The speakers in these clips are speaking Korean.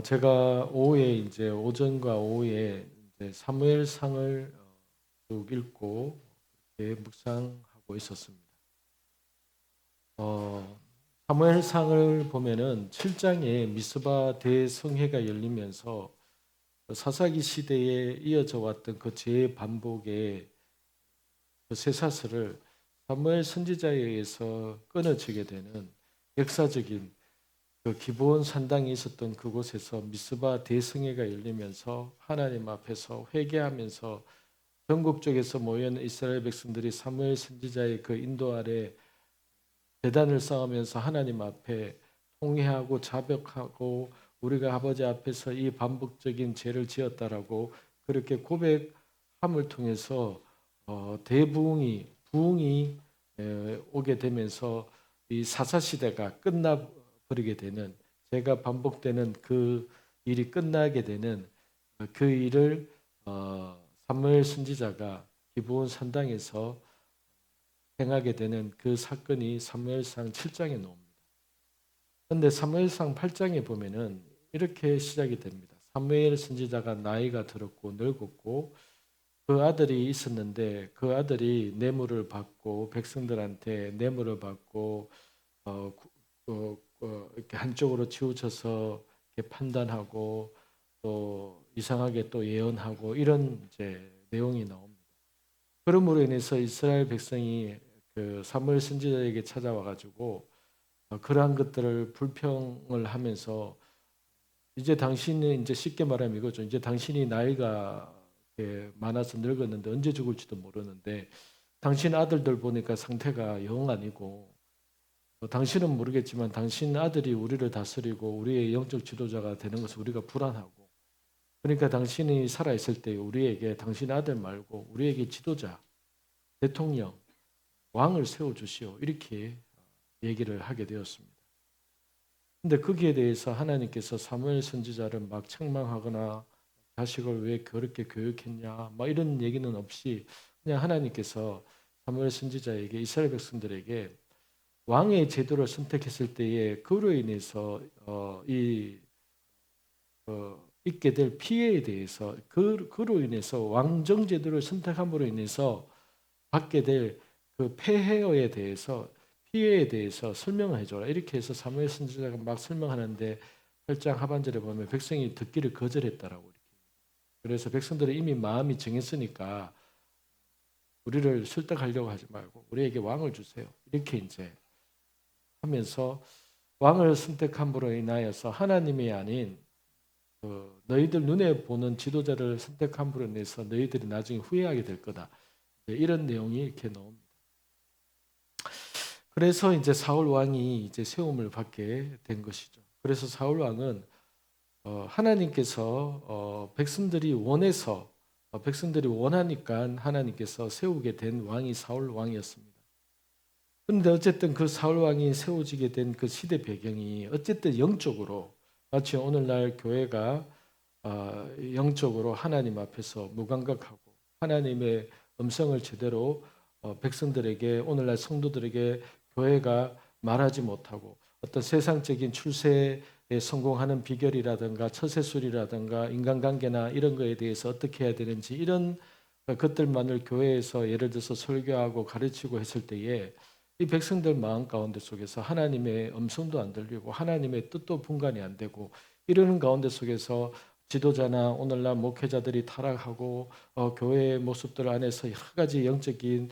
제가 오후에 이제 오전과 오후에 이제 사무엘상을 쭉 읽고 이렇게 묵상하고 있었습니다. 사무엘상을 보면은 7장에 미스바 대성회가 열리면서 사사기 시대에 이어져 왔던 그 재반복의 그 쇠사슬을 사무엘 선지자에 의해서 끊어지게 되는 역사적인 그 기브온 산당이 있었던 그곳에서 미스바 대성회가 열리면서 하나님 앞에서 회개하면서 전국적에서 모여있는 이스라엘 백성들이 사무엘 선지자의 그 인도 아래 제단을 쌓으면서 하나님 앞에 통회하고 자백하고 우리가 아버지 앞에서 이 반복적인 죄를 지었다라고 그렇게 고백함을 통해서 부흥이 오게 되면서 이 사사 시대가 끝나버리게 되는, 제가 반복되는 그 일이 끝나게 되는 그 일을 사무엘 선지자가 기브온 산당에서 행하게 되는 그 사건이 사무엘상 7장에 나옵니다. 그런데 사무엘상 8장에 보면은 이렇게 시작이 됩니다. 사무엘 선지자가 나이가 들었고 늙었고 그 아들이 있었는데 그 아들이 뇌물을 받고 백성들한테 뇌물을 받고 어, 이렇게 한쪽으로 치우쳐서 이렇게 판단하고 또 이상하게 또 예언하고 이런 이제 내용이 나옵니다. 그러므로 인해서 이스라엘 백성이 그 사무엘 선지자에게 찾아와 가지고 그러한 것들을 불평을 하면서 이제 당신이 이제 쉽게 말하면 이거죠. 이제 당신이 나이가 많아서 늙었는데 언제 죽을지도 모르는데 당신 아들들 보니까 상태가 영 아니고 당신은 모르겠지만 당신 아들이 우리를 다스리고 우리의 영적 지도자가 되는 것을 우리가 불안하고 그러니까 당신이 살아있을 때 우리에게 당신 아들 말고 우리에게 지도자, 대통령, 왕을 세워주시오 이렇게 얘기를 하게 되었습니다. 근데 거기에 대해서 하나님께서 사무엘 선지자를 막 책망하거나 자식을 왜 그렇게 교육했냐 막 이런 얘기는 없이 그냥 하나님께서 사무엘 선지자에게 이스라엘 백성들에게 왕의 제도를 선택했을 때에 그로 인해서 있게 될 피해에 대해서 그로 인해서 왕정 제도를 선택함으로 인해서 받게 될 그 폐해에 대해서 피해에 대해서 설명을 해줘라 이렇게 해서 사무엘 선지자가 막 설명하는데 8장 하반절에 보면 백성이 듣기를 거절했다라고 이렇게. 그래서 백성들은 이미 마음이 정했으니까 우리를 설득하려고 하지 말고 우리에게 왕을 주세요 이렇게 이제 하면서 왕을 선택함으로 인하여서 하나님이 아닌 너희들 눈에 보는 지도자를 선택함으로 인해서 너희들이 나중에 후회하게 될 거다. 이런 내용이 이렇게 나옵니다. 그래서 이제 사울 왕이 이제 세움을 받게 된 것이죠. 그래서 사울 왕은 하나님께서 백성들이 원해서 백성들이 원하니까 하나님께서 세우게 된 왕이 사울 왕이었습니다. 그런데 어쨌든 그 사울 왕이 세워지게 된 그 시대 배경이 어쨌든 영적으로 마치 오늘날 교회가 영적으로 하나님 앞에서 무감각하고 하나님의 음성을 제대로 백성들에게 오늘날 성도들에게 교회가 말하지 못하고 어떤 세상적인 출세에 성공하는 비결이라든가 처세술이라든가 인간관계나 이런 거에 대해서 어떻게 해야 되는지 이런 것들만을 교회에서 예를 들어서 설교하고 가르치고 했을 때에 이 백성들 마음 가운데 속에서 하나님의 음성도 안 들리고 하나님의 뜻도 분간이 안 되고 이러는 가운데 속에서 지도자나 오늘날 목회자들이 타락하고 교회의 모습들 안에서 여러 가지 영적인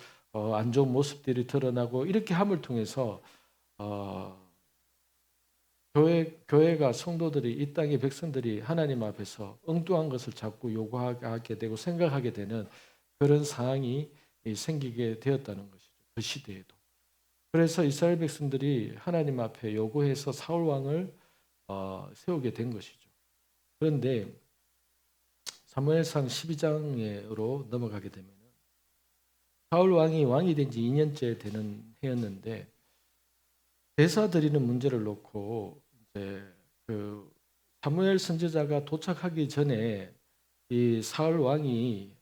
안 좋은 모습들이 드러나고 이렇게 함을 통해서 교회가 성도들이 이 땅의 백성들이 하나님 앞에서 엉뚱한 것을 자꾸 요구하게 되고 생각하게 되는 그런 상황이 생기게 되었다는 것이죠. 그 시대에도. 그래서 이스라엘 백성들이 하나님 앞에 요구해서 사울 왕을 세우게 된 것이죠. 그런데 사무엘상 12장으로 넘어가게 되면 사울 왕이 된 지 2년째 되는 해였는데 제사 드리는 문제를 놓고 이제 그 사무엘 선지자가 도착하기 전에 이 사울 왕이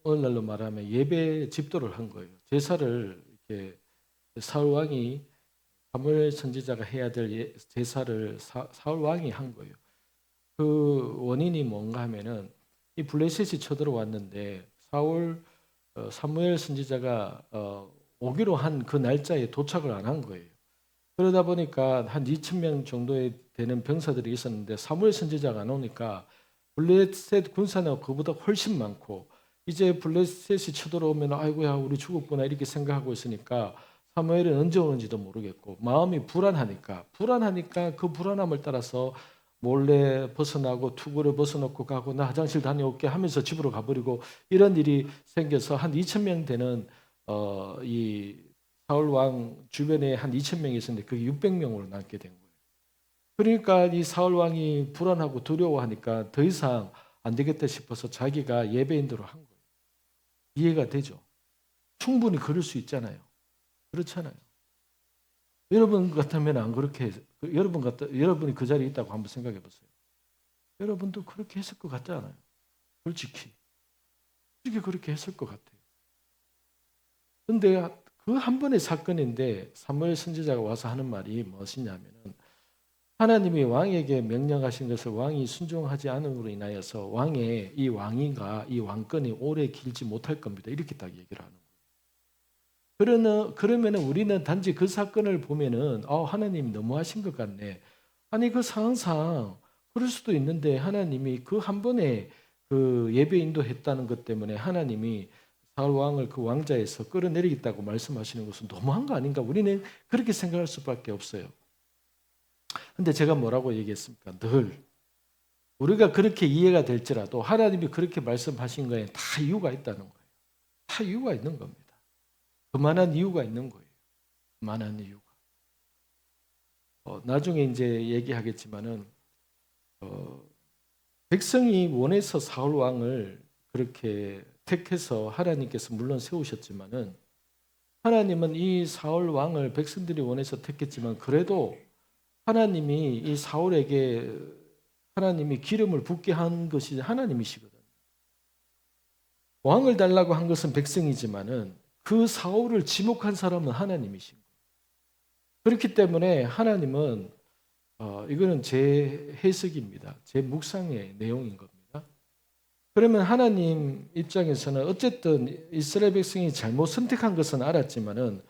오늘날로 말하면 예배 집도를 한 거예요. 제사를 이렇게 사울 왕이 사무엘 선지자가 해야 될 제사를 사울 왕이 한 거예요. 그 원인이 뭔가 하면은 이 블레셋이 쳐들어왔는데 사무엘 선지자가 오기로 한 그 날짜에 도착을 안 한 거예요. 그러다 보니까 한 2천 명 정도에 되는 병사들이 있었는데 사무엘 선지자가 안 오니까 블레셋 군사는 그보다 훨씬 많고 이제 블레셋이 쳐들어오면 아이고야 우리 죽었구나 이렇게 생각하고 있으니까 사무엘은 언제 오는지도 모르겠고 마음이 불안하니까 그 불안함을 따라서 몰래 벗어나고 투구를 벗어놓고 가고 나 화장실 다녀올게 하면서 집으로 가버리고 이런 일이 생겨서 한 2천 명 되는 이 사울 왕 주변에 한 2천 명이 있었는데 그게 600명으로 남게 된 거예요. 그러니까 이 사울 왕이 불안하고 두려워하니까 더 이상 안 되겠다 싶어서 자기가 예배인도를 한 거예요. 이해가 되죠? 충분히 그럴 수 있잖아요. 그렇잖아요. 여러분 같으면 안 그렇게 여러분이 그 자리에 있다고 한번 생각해 보세요. 여러분도 그렇게 했을 것 같지 않아요? 솔직히 그렇게 했을 것 같아요. 근데 그 한 번의 사건인데 사무엘 선지자가 와서 하는 말이 무엇이냐면은 하나님이 왕에게 명령하신 것을 왕이 순종하지 않음으로 인하여서 왕의 이 왕권이 오래 길지 못할 겁니다. 이렇게 딱 얘기를 하는 거예요. 그러면 우리는 단지 그 사건을 보면은 하나님 너무하신 것 같네. 아니 그 상황상 그럴 수도 있는데 하나님이 그 한 번에 그 예배 인도했다는 것 때문에 하나님이 사울 왕을 그 왕자에서 끌어내리겠다고 말씀하시는 것은 너무한 거 아닌가? 우리는 그렇게 생각할 수밖에 없어요. 근데 제가 뭐라고 얘기했습니까? 늘 우리가 그렇게 이해가 될지라도 하나님이 그렇게 말씀하신 거에 다 이유가 있다는 거예요. 다 이유가 있는 겁니다. 그만한 이유가 있는 거예요. 그만한 이유가. 나중에 이제 얘기하겠지만은 백성이 원해서 사울 왕을 그렇게 택해서 하나님께서 물론 세우셨지만은 하나님은 이 사울 왕을 백성들이 원해서 택했지만 그래도 하나님이 이 사울에게 하나님이 기름을 붓게 한 것이 하나님이시거든요. 왕을 달라고 한 것은 백성이지만은 그 사울을 지목한 사람은 하나님이신 거예요. 그렇기 때문에 하나님은 이거는 제 해석입니다. 제 묵상의 내용인 겁니다. 그러면 하나님 입장에서는 어쨌든 이스라엘 백성이 잘못 선택한 것은 알았지만은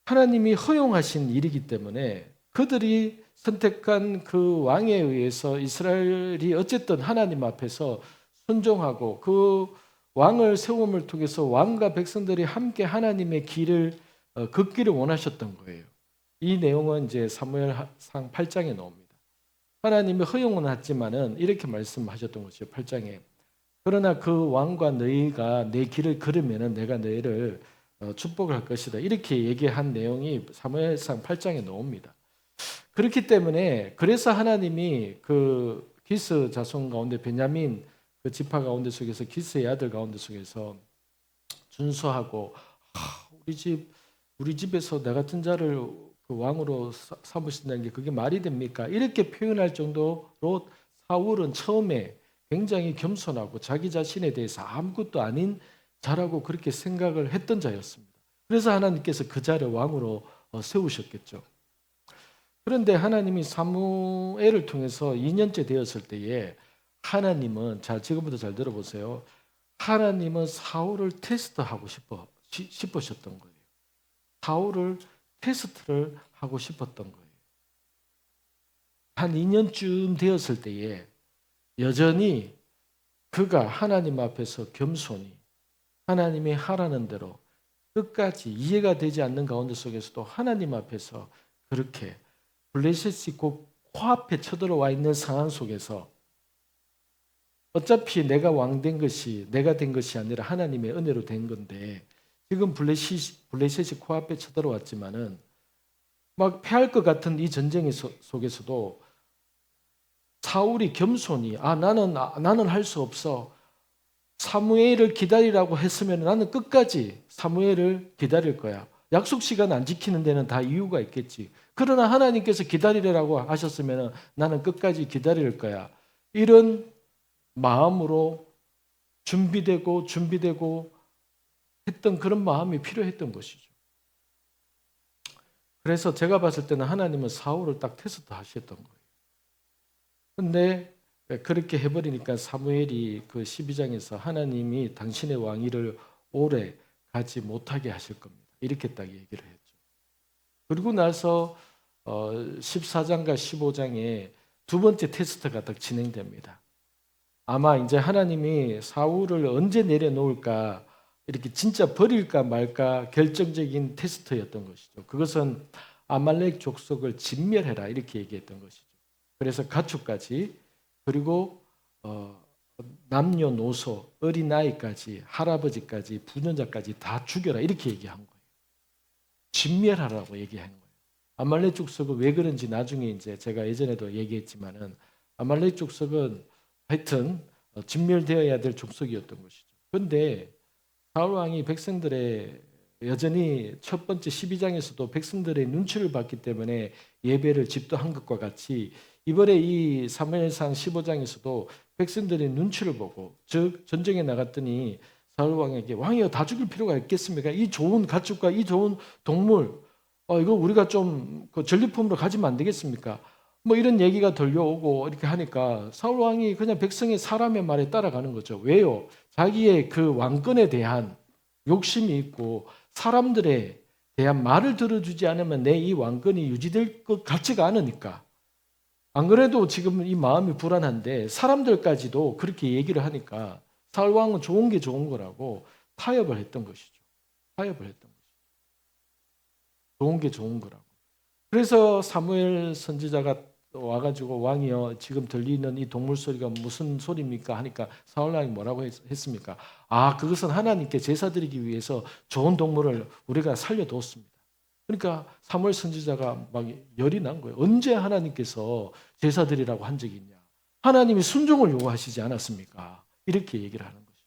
하나님이 허용하신 일이기 때문에 그들이 선택한 그 왕에 의해서 이스라엘이 어쨌든 하나님 앞에서 순종하고 그 왕을 세움을 통해서 왕과 백성들이 함께 하나님의 길을 걷기를 원하셨던 거예요. 이 내용은 이제 사무엘상 8장에 나옵니다. 하나님이 허용은 했지만은 이렇게 말씀하셨던 것이죠. 8장에 그러나 그 왕과 너희가 내 길을 걸으면은 내가 너희를 축복할 것이다. 이렇게 얘기한 내용이 사무엘상 8장에 나옵니다. 그렇기 때문에 그래서 하나님이 그 기스 자손 가운데 베냐민 그 지파 가운데 속에서 기스의 아들 가운데 속에서 준수하고 우리 집에서 나 같은 자를 그 왕으로 삼으신다는 게 그게 말이 됩니까? 이렇게 표현할 정도로 사울은 처음에 굉장히 겸손하고 자기 자신에 대해서 아무것도 아닌 자라고 그렇게 생각을 했던 자였습니다. 그래서 하나님께서 그 자를 왕으로 세우셨겠죠. 그런데 하나님이 사무엘을 통해서 2년째 되었을 때에 하나님은 지금부터 잘 들어보세요. 하나님은 사울을 테스트하고 싶으셨던 거예요. 사울을 테스트를 하고 싶었던 거예요. 한 2년쯤 되었을 때에 여전히 그가 하나님 앞에서 겸손히 하나님이 하라는 대로 끝까지 이해가 되지 않는 가운데 속에서도 하나님 앞에서 그렇게 블레셋이 곧 코앞에 쳐들어와 있는 상황 속에서 어차피 내가 왕 된 것이 내가 된 것이 아니라 하나님의 은혜로 된 건데 지금 블레셋이 코앞에 쳐들어왔지만은 막 패할 것 같은 이 전쟁 속에서도 사울이 겸손히 나는 할 수 없어. 사무엘을 기다리라고 했으면 나는 끝까지 사무엘을 기다릴 거야. 약속 시간 안 지키는 데는 다 이유가 있겠지. 그러나 하나님께서 기다리라고 하셨으면 나는 끝까지 기다릴 거야. 이런 마음으로 준비되고 했던 그런 마음이 필요했던 것이죠. 그래서 제가 봤을 때는 하나님은 사울을 딱 테스트 하셨던 거예요. 근데 그렇게 해버리니까 사무엘이 그 12장에서 하나님이 당신의 왕위를 오래 가지 못하게 하실 겁니다. 이렇게 딱 얘기를 했죠. 그리고 나서 14장과 15장에 두 번째 테스트가 딱 진행됩니다. 아마 이제 하나님이 사울을 언제 내려놓을까, 이렇게 진짜 버릴까 말까 결정적인 테스트였던 것이죠. 그것은 아말렉 족속을 진멸해라 이렇게 얘기했던 것이죠. 그래서 가축까지, 그리고 남녀노소, 어린아이까지, 할아버지까지, 부녀자까지 다 죽여라 이렇게 얘기한 거예요. 진멸하라고 얘기한 거예요. 아말렉 족속은 왜 그런지 나중에 이제 제가 예전에도 얘기했지만은 아말렉 족속은 하여튼 진멸되어야 될 족속이었던 것이죠. 그런데 사울 왕이 백성들의 여전히 첫 번째 12장에서도 백성들의 눈치를 봤기 때문에 예배를 집도한 것과 같이 이번에 이 사무엘상 15장에서도 백성들의 눈치를 보고, 즉 전쟁에 나갔더니 사울 왕에게 왕이여 다 죽일 필요가 있겠습니까? 이 좋은 가축과 이 좋은 동물 이거 우리가 좀 그 전리품으로 가지면 안 되겠습니까? 뭐 이런 얘기가 들려오고 이렇게 하니까 사울 왕이 그냥 백성의 사람의 말에 따라가는 거죠. 왜요? 자기의 그 왕권에 대한 욕심이 있고 사람들에 대한 말을 들어주지 않으면 내 이 왕권이 유지될 것 같지가 않으니까. 안 그래도 지금 이 마음이 불안한데 사람들까지도 그렇게 얘기를 하니까 사울 왕은 좋은 게 좋은 거라고 타협을 했던 것이죠. 타협을 했던 것이죠. 좋은 게 좋은 거라고. 그래서 사무엘 선지자가 와가지고 왕이여 지금 들리는 이 동물 소리가 무슨 소리입니까? 하니까 사울 왕이 뭐라고 했습니까? 그것은 하나님께 제사 드리기 위해서 좋은 동물을 우리가 살려두었습니다. 그러니까 사무엘 선지자가 막 열이 난 거예요. 언제 하나님께서 제사 드리라고 한 적이 있냐? 하나님이 순종을 요구하시지 않았습니까? 이렇게 얘기를 하는 것이죠.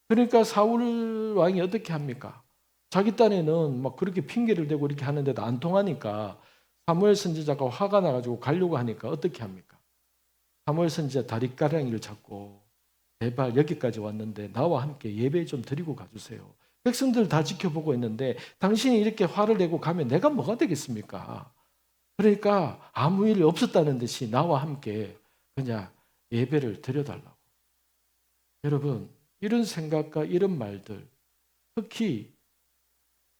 그러니까 사울 왕이 어떻게 합니까? 자기 딴에는 막 그렇게 핑계를 대고 이렇게 하는데도 안 통하니까 사무엘 선지자가 화가 나가지고 가려고 하니까 어떻게 합니까? 사무엘 선지자 다리가랑이를 잡고 제발 여기까지 왔는데 나와 함께 예배 좀 드리고 가주세요. 백성들 다 지켜보고 있는데 당신이 이렇게 화를 내고 가면 내가 뭐가 되겠습니까? 그러니까 아무 일 없었다는 듯이 나와 함께 그냥 예배를 드려달라고. 여러분, 이런 생각과 이런 말들, 특히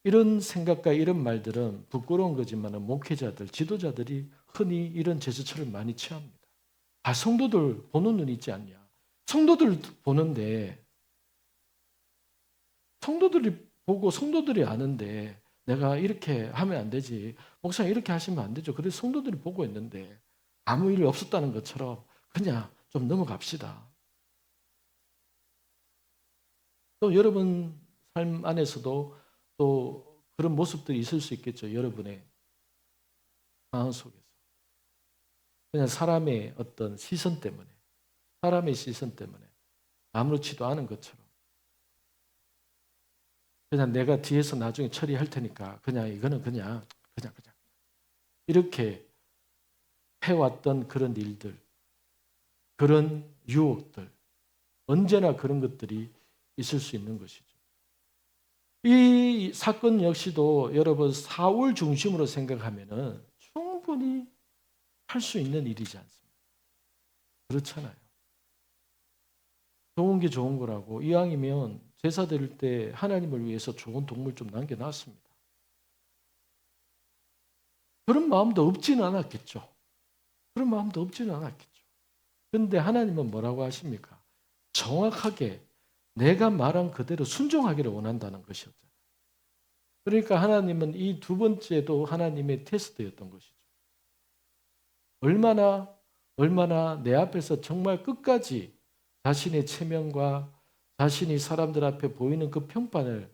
이런 생각과 이런 말들은 부끄러운 거지만 목회자들, 지도자들이 흔히 이런 제스처를 많이 취합니다. 성도들 보는 눈이 있지 않냐? 성도들 보는데, 성도들이 보고 성도들이 아는데 내가 이렇게 하면 안 되지. 목사님 이렇게 하시면 안 되죠. 그래서 성도들이 보고 있는데 아무 일 없었다는 것처럼 그냥 좀 넘어갑시다. 또 여러분 삶 안에서도 또 그런 모습들이 있을 수 있겠죠. 여러분의 상황 속에서. 그냥 사람의 어떤 시선 때문에, 사람의 시선 때문에 아무렇지도 않은 것처럼 그냥 내가 뒤에서 나중에 처리할 테니까 그냥 이거는 그냥 이렇게 해왔던 그런 일들, 그런 유혹들, 언제나 그런 것들이 있을 수 있는 것이죠. 이 사건 역시도 여러분 사울 중심으로 생각하면은 충분히 할 수 있는 일이지 않습니까? 그렇잖아요. 좋은 게 좋은 거라고. 이왕이면 제사 드릴 때 하나님을 위해서 좋은 동물 좀 남겨놨습니다. 그런 마음도 없지는 않았겠죠. 그런 마음도 없지는 않았겠죠. 그런데 하나님은 뭐라고 하십니까? 정확하게 내가 말한 그대로 순종하기를 원한다는 것이었죠. 그러니까 하나님은 이 두 번째도 하나님의 테스트였던 것이죠. 얼마나 내 앞에서 정말 끝까지 자신의 체면과 자신이 사람들 앞에 보이는 그 평판을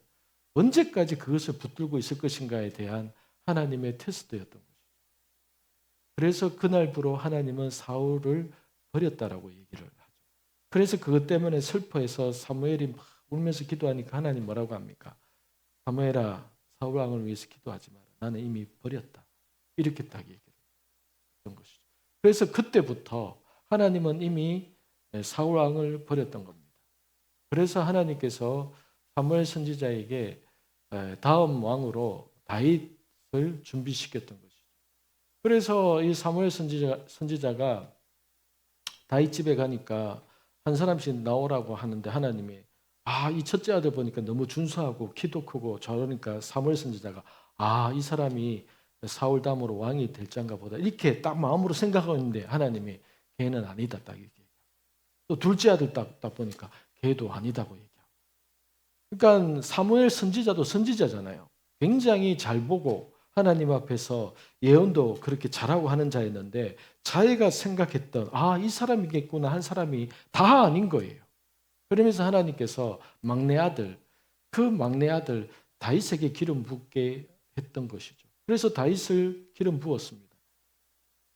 언제까지 그것을 붙들고 있을 것인가에 대한 하나님의 테스트였던 것이죠. 그래서 그날부로 하나님은 사울을 버렸다라고 얘기를 하죠. 그래서 그것 때문에 슬퍼해서 사무엘이 막 울면서 기도하니까 하나님 뭐라고 합니까? 사무엘아, 사울 왕을 위해서 기도하지 마라. 나는 이미 버렸다. 이렇게 딱 얘기를 했던 것이죠. 그래서 그때부터 하나님은 이미 사울 왕을 버렸던 겁니다. 그래서 하나님께서 사무엘 선지자에게 다음 왕으로 다윗을 준비시켰던 것이죠. 그래서 이 사무엘 선지자가 다윗 집에 가니까 한 사람씩 나오라고 하는데 하나님이 이 첫째 아들 보니까 너무 준수하고 키도 크고 저러니까 사무엘 선지자가 이 사람이 사울 다음으로 왕이 될 자인가 보다 이렇게 딱 마음으로 생각하고 있는데 하나님이 걔는 아니다 딱 이렇게. 또 둘째 아들 딱 보니까 걔도 아니다고 얘기하고. 그러니까 사무엘 선지자도 선지자잖아요. 굉장히 잘 보고 하나님 앞에서 예언도 그렇게 잘하고 하는 자였는데 자기가 생각했던 이 사람이겠구나 한 사람이 다 아닌 거예요. 그러면서 하나님께서 막내 아들 다윗에게 기름 붓게 했던 것이죠. 그래서 다윗을 기름 부었습니다.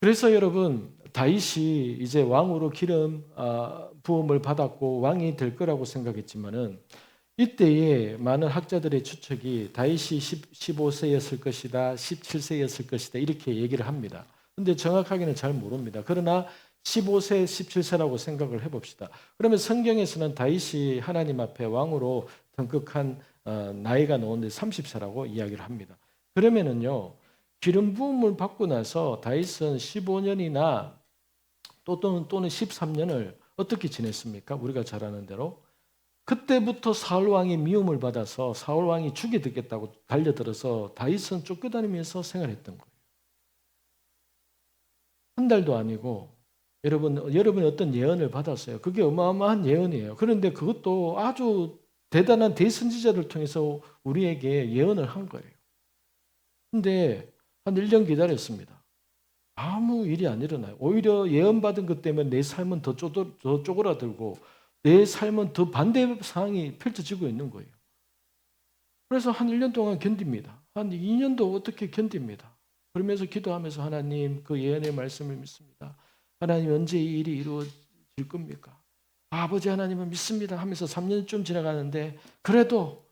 그래서 여러분 다윗이 이제 왕으로 기름 부음을 받았고 왕이 될 거라고 생각했지만은 이때에 많은 학자들의 추측이 다윗이 15세였을 것이다, 17세였을 것이다 이렇게 얘기를 합니다. 그런데 정확하게는 잘 모릅니다. 그러나 15세, 17세라고 생각을 해봅시다. 그러면 성경에서는 다윗이 하나님 앞에 왕으로 등극한 나이가 나오는데 30세라고 이야기를 합니다. 그러면은요 기름 부음을 받고 나서 다윗은 15년이나 또는 13년을 어떻게 지냈습니까? 우리가 잘 아는 대로 그때부터 사울 왕이 미움을 받아서 사울 왕이 죽여듣겠다고 달려들어서 다윗은 쫓겨다니면서 생활했던 거예요. 한 달도 아니고 여러분이 어떤 예언을 받았어요. 그게 어마어마한 예언이에요. 그런데 그것도 아주 대단한 대선지자를 통해서 우리에게 예언을 한 거예요. 근데 한 1년 기다렸습니다. 아무 일이 안 일어나요. 오히려 예언받은 것 때문에 내 삶은 더 쪼그라들고 내 삶은 더 반대 상황이 펼쳐지고 있는 거예요. 그래서 한 1년 동안 견딥니다. 한 2년도 어떻게 견딥니다. 그러면서 기도하면서 하나님 그 예언의 말씀을 믿습니다. 하나님 언제 이 일이 이루어질 겁니까? 아버지 하나님은 믿습니다 하면서 3년쯤 지나가는데 그래도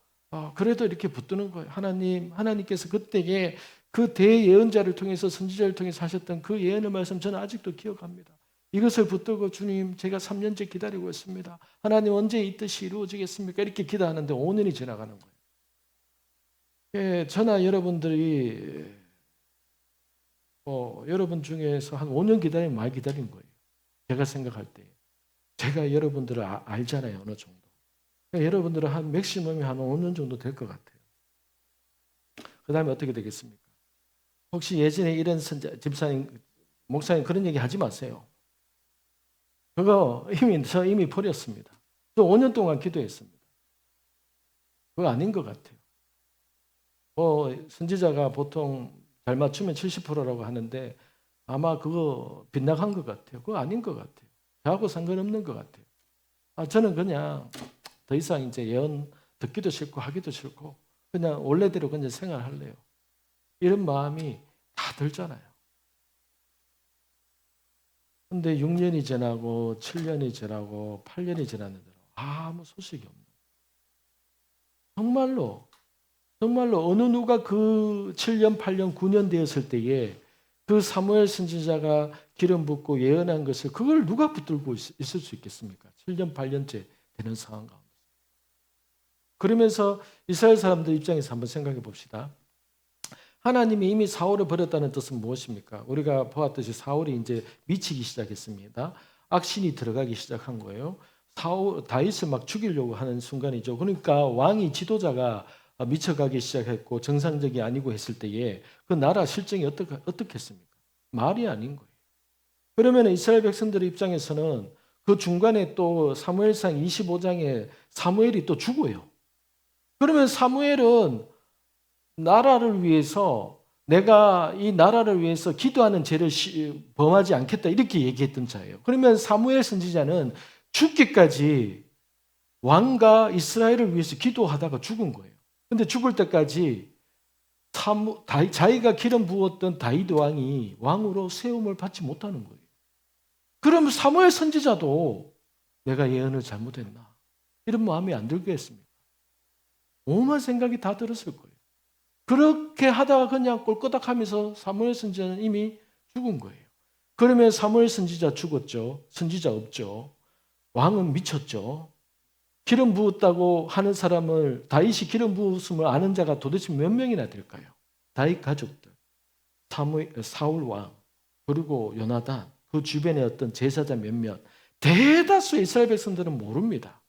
이렇게 붙드는 거예요. 하나님께서 그때에 그 대예언자를 통해서 선지자를 통해서 하셨던 그 예언의 말씀 저는 아직도 기억합니다. 이것을 붙들고 주님 제가 3년째 기다리고 있습니다. 하나님 언제 이 뜻이 이루어지겠습니까? 이렇게 기도하는데 5년이 지나가는 거예요. 저나 여러분들이 여러분 중에서 한 5년 기다리면 많이 기다린 거예요. 제가 생각할 때. 제가 여러분들을 알잖아요. 어느 정도. 여러분들은 한 맥시멈이 한 5년 정도 될 것 같아요. 그 다음에 어떻게 되겠습니까? 혹시 예전에 이런 집사님, 목사님 그런 얘기 하지 마세요. 그거 이미 버렸습니다. 저 5년 동안 기도했습니다. 그거 아닌 것 같아요. 선지자가 보통 잘 맞추면 70%라고 하는데 아마 그거 빗나간 것 같아요. 그거 아닌 것 같아요. 저하고 상관없는 것 같아요. 저는 그냥 더 이상 이제 예언 듣기도 싫고 하기도 싫고 그냥 원래대로 그냥 생활할래요. 이런 마음이 다 들잖아요. 근데 6년이 지나고 7년이 지나고 8년이 지났는데도 아무 소식이 없는 거예요. 정말로 어느 누가 그 7년, 8년, 9년 되었을 때에 그 사무엘 선지자가 기름 붓고 예언한 것을 그걸 누가 붙들고 있을 수 있겠습니까? 7년, 8년째 되는 상황 가운데. 그러면서 이스라엘 사람들 입장에서 한번 생각해 봅시다. 하나님이 이미 사울을 버렸다는 뜻은 무엇입니까? 우리가 보았듯이 사울이 이제 미치기 시작했습니다. 악신이 들어가기 시작한 거예요. 다윗을 막 죽이려고 하는 순간이죠. 그러니까 왕이 지도자가 미쳐가기 시작했고 정상적이 아니고 했을 때에 그 나라 실정이 어떻겠습니까? 말이 아닌 거예요. 그러면 이스라엘 백성들의 입장에서는 그 중간에 또 사무엘상 25장에 사무엘이 또 죽어요. 그러면 사무엘은 나라를 위해서 내가 이 나라를 위해서 기도하는 죄를 범하지 않겠다 이렇게 얘기했던 자예요. 그러면 사무엘 선지자는 죽기까지 왕과 이스라엘을 위해서 기도하다가 죽은 거예요. 근데 죽을 때까지 자기가 기름 부었던 다윗 왕이 왕으로 세움을 받지 못하는 거예요. 그러면 사무엘 선지자도 내가 예언을 잘못했나? 이런 마음이 안 들겠습니까? 온갖 생각이 다 들었을 거예요. 그렇게 하다가 그냥 꼴꼬닥하면서 사무엘 선지자는 이미 죽은 거예요. 그러면 사무엘 선지자 죽었죠. 선지자 없죠. 왕은 미쳤죠. 기름 부었다고 하는 사람을 다윗이 기름 부었음을 아는 자가 도대체 몇 명이나 될까요? 다윗 가족들, 사울 왕, 그리고 요나단, 그 주변에 어떤 제사자 몇몇 대다수의 이스라엘 백성들은 모릅니다.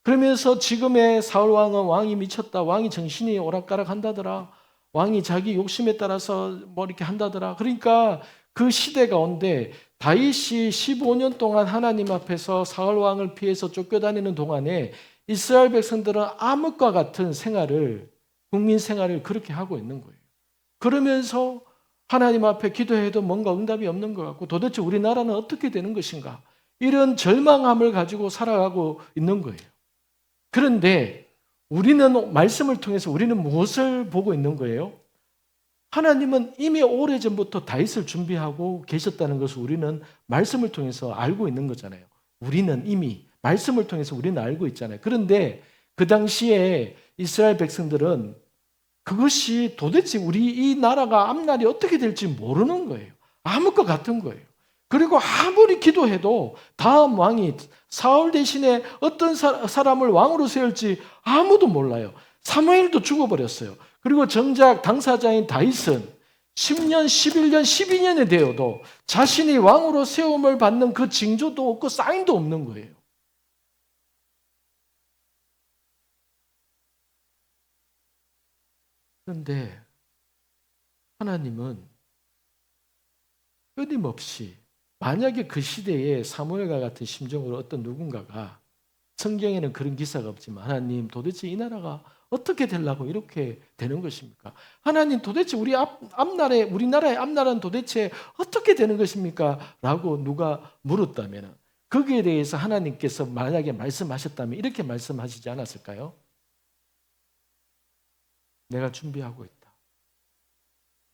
그러면서 지금의 사울 왕은 왕이 미쳤다. 왕이 정신이 오락가락 한다더라. 왕이 자기 욕심에 따라서 뭐 이렇게 한다더라. 그러니까 그 시대 가운데 다윗이 15년 동안 하나님 앞에서 사울 왕을 피해서 쫓겨다니는 동안에 이스라엘 백성들은 암흑과 같은 생활을, 국민 생활을 그렇게 하고 있는 거예요. 그러면서 하나님 앞에 기도해도 뭔가 응답이 없는 것 같고 도대체 우리나라는 어떻게 되는 것인가? 이런 절망함을 가지고 살아가고 있는 거예요. 그런데 우리는 말씀을 통해서 우리는 무엇을 보고 있는 거예요? 하나님은 이미 오래전부터 다윗을 준비하고 계셨다는 것을 우리는 말씀을 통해서 알고 있는 거잖아요. 우리는 이미 말씀을 통해서 우리는 알고 있잖아요. 그런데 그 당시에 이스라엘 백성들은 그것이 도대체 우리 이 나라가 앞날이 어떻게 될지 모르는 거예요. 암흑과 같은 거예요. 그리고 아무리 기도해도 다음 왕이 사울 대신에 어떤 사람을 왕으로 세울지 아무도 몰라요. 사무엘도 죽어버렸어요. 그리고 정작 당사자인 다윗은 10년, 11년, 12년이 되어도 자신이 왕으로 세움을 받는 그 징조도 없고 사인도 없는 거예요. 그런데 하나님은 끊임없이 만약에 그 시대에 사무엘과 같은 심정으로 어떤 누군가가 성경에는 그런 기사가 없지만 하나님 도대체 이 나라가 어떻게 되려고 이렇게 되는 것입니까? 하나님 도대체 우리나라의 앞날은 도대체 어떻게 되는 것입니까? 라고 누가 물었다면 거기에 대해서 하나님께서 만약에 말씀하셨다면 이렇게 말씀하시지 않았을까요? 내가 준비하고 있다.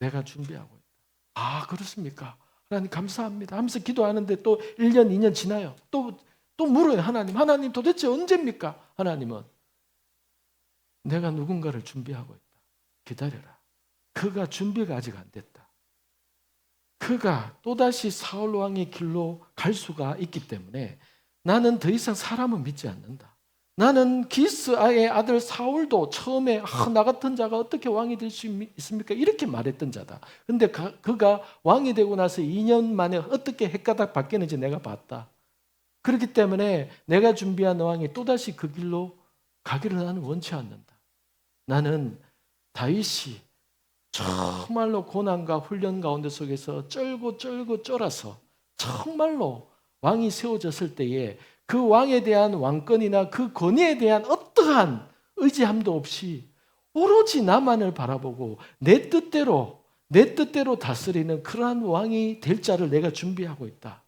내가 준비하고 있다. 아, 그렇습니까? 하나님 감사합니다 하면서 기도하는데 또 1년, 2년 지나요. 또 물어요. 하나님 도대체 언제입니까? 하나님은 내가 누군가를 준비하고 있다. 기다려라. 그가 준비가 아직 안 됐다. 그가 또다시 사울 왕의 길로 갈 수가 있기 때문에 나는 더 이상 사람은 믿지 않는다. 나는 기스의 아들 사울도 처음에 나 같은 자가 어떻게 왕이 될 수 있습니까? 이렇게 말했던 자다. 그런데 그가 왕이 되고 나서 2년 만에 어떻게 헷가닥 바뀌는지 내가 봤다. 그렇기 때문에 내가 준비한 왕이 또다시 그 길로 가기를 나는 원치 않는다. 나는 다윗이 정말로 고난과 훈련 가운데 속에서 쩔고 쫄아서 정말로 왕이 세워졌을 때에 그 왕에 대한 왕권이나 그 권위에 대한 어떠한 의지함도 없이 오로지 나만을 바라보고 내 뜻대로 다스리는 그러한 왕이 될 자를 내가 준비하고 있다.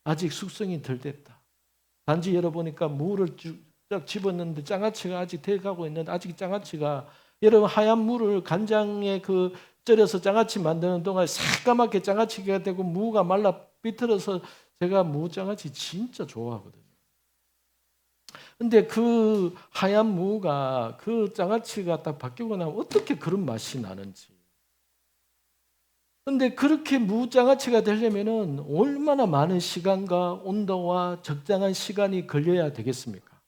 아직 숙성이 덜 됐다. 단지 열어보니까 무를 쫙 집었는데 장아찌가 아직 돼가고 있는데 아직 장아찌가 여러분 하얀 무를 간장에 절여서 장아찌 만드는 동안 새까맣게 장아찌가 되고 무가 말라 비틀어서 제가 무장아찌 진짜 좋아하거든요. 근데 그 하얀 무가 그 장아찌가 딱 바뀌고 나면 어떻게 그런 맛이 나는지. 근데 그렇게 무장아찌가 되려면은 얼마나 많은 시간과 온도와 적당한 시간이 걸려야 되겠습니까?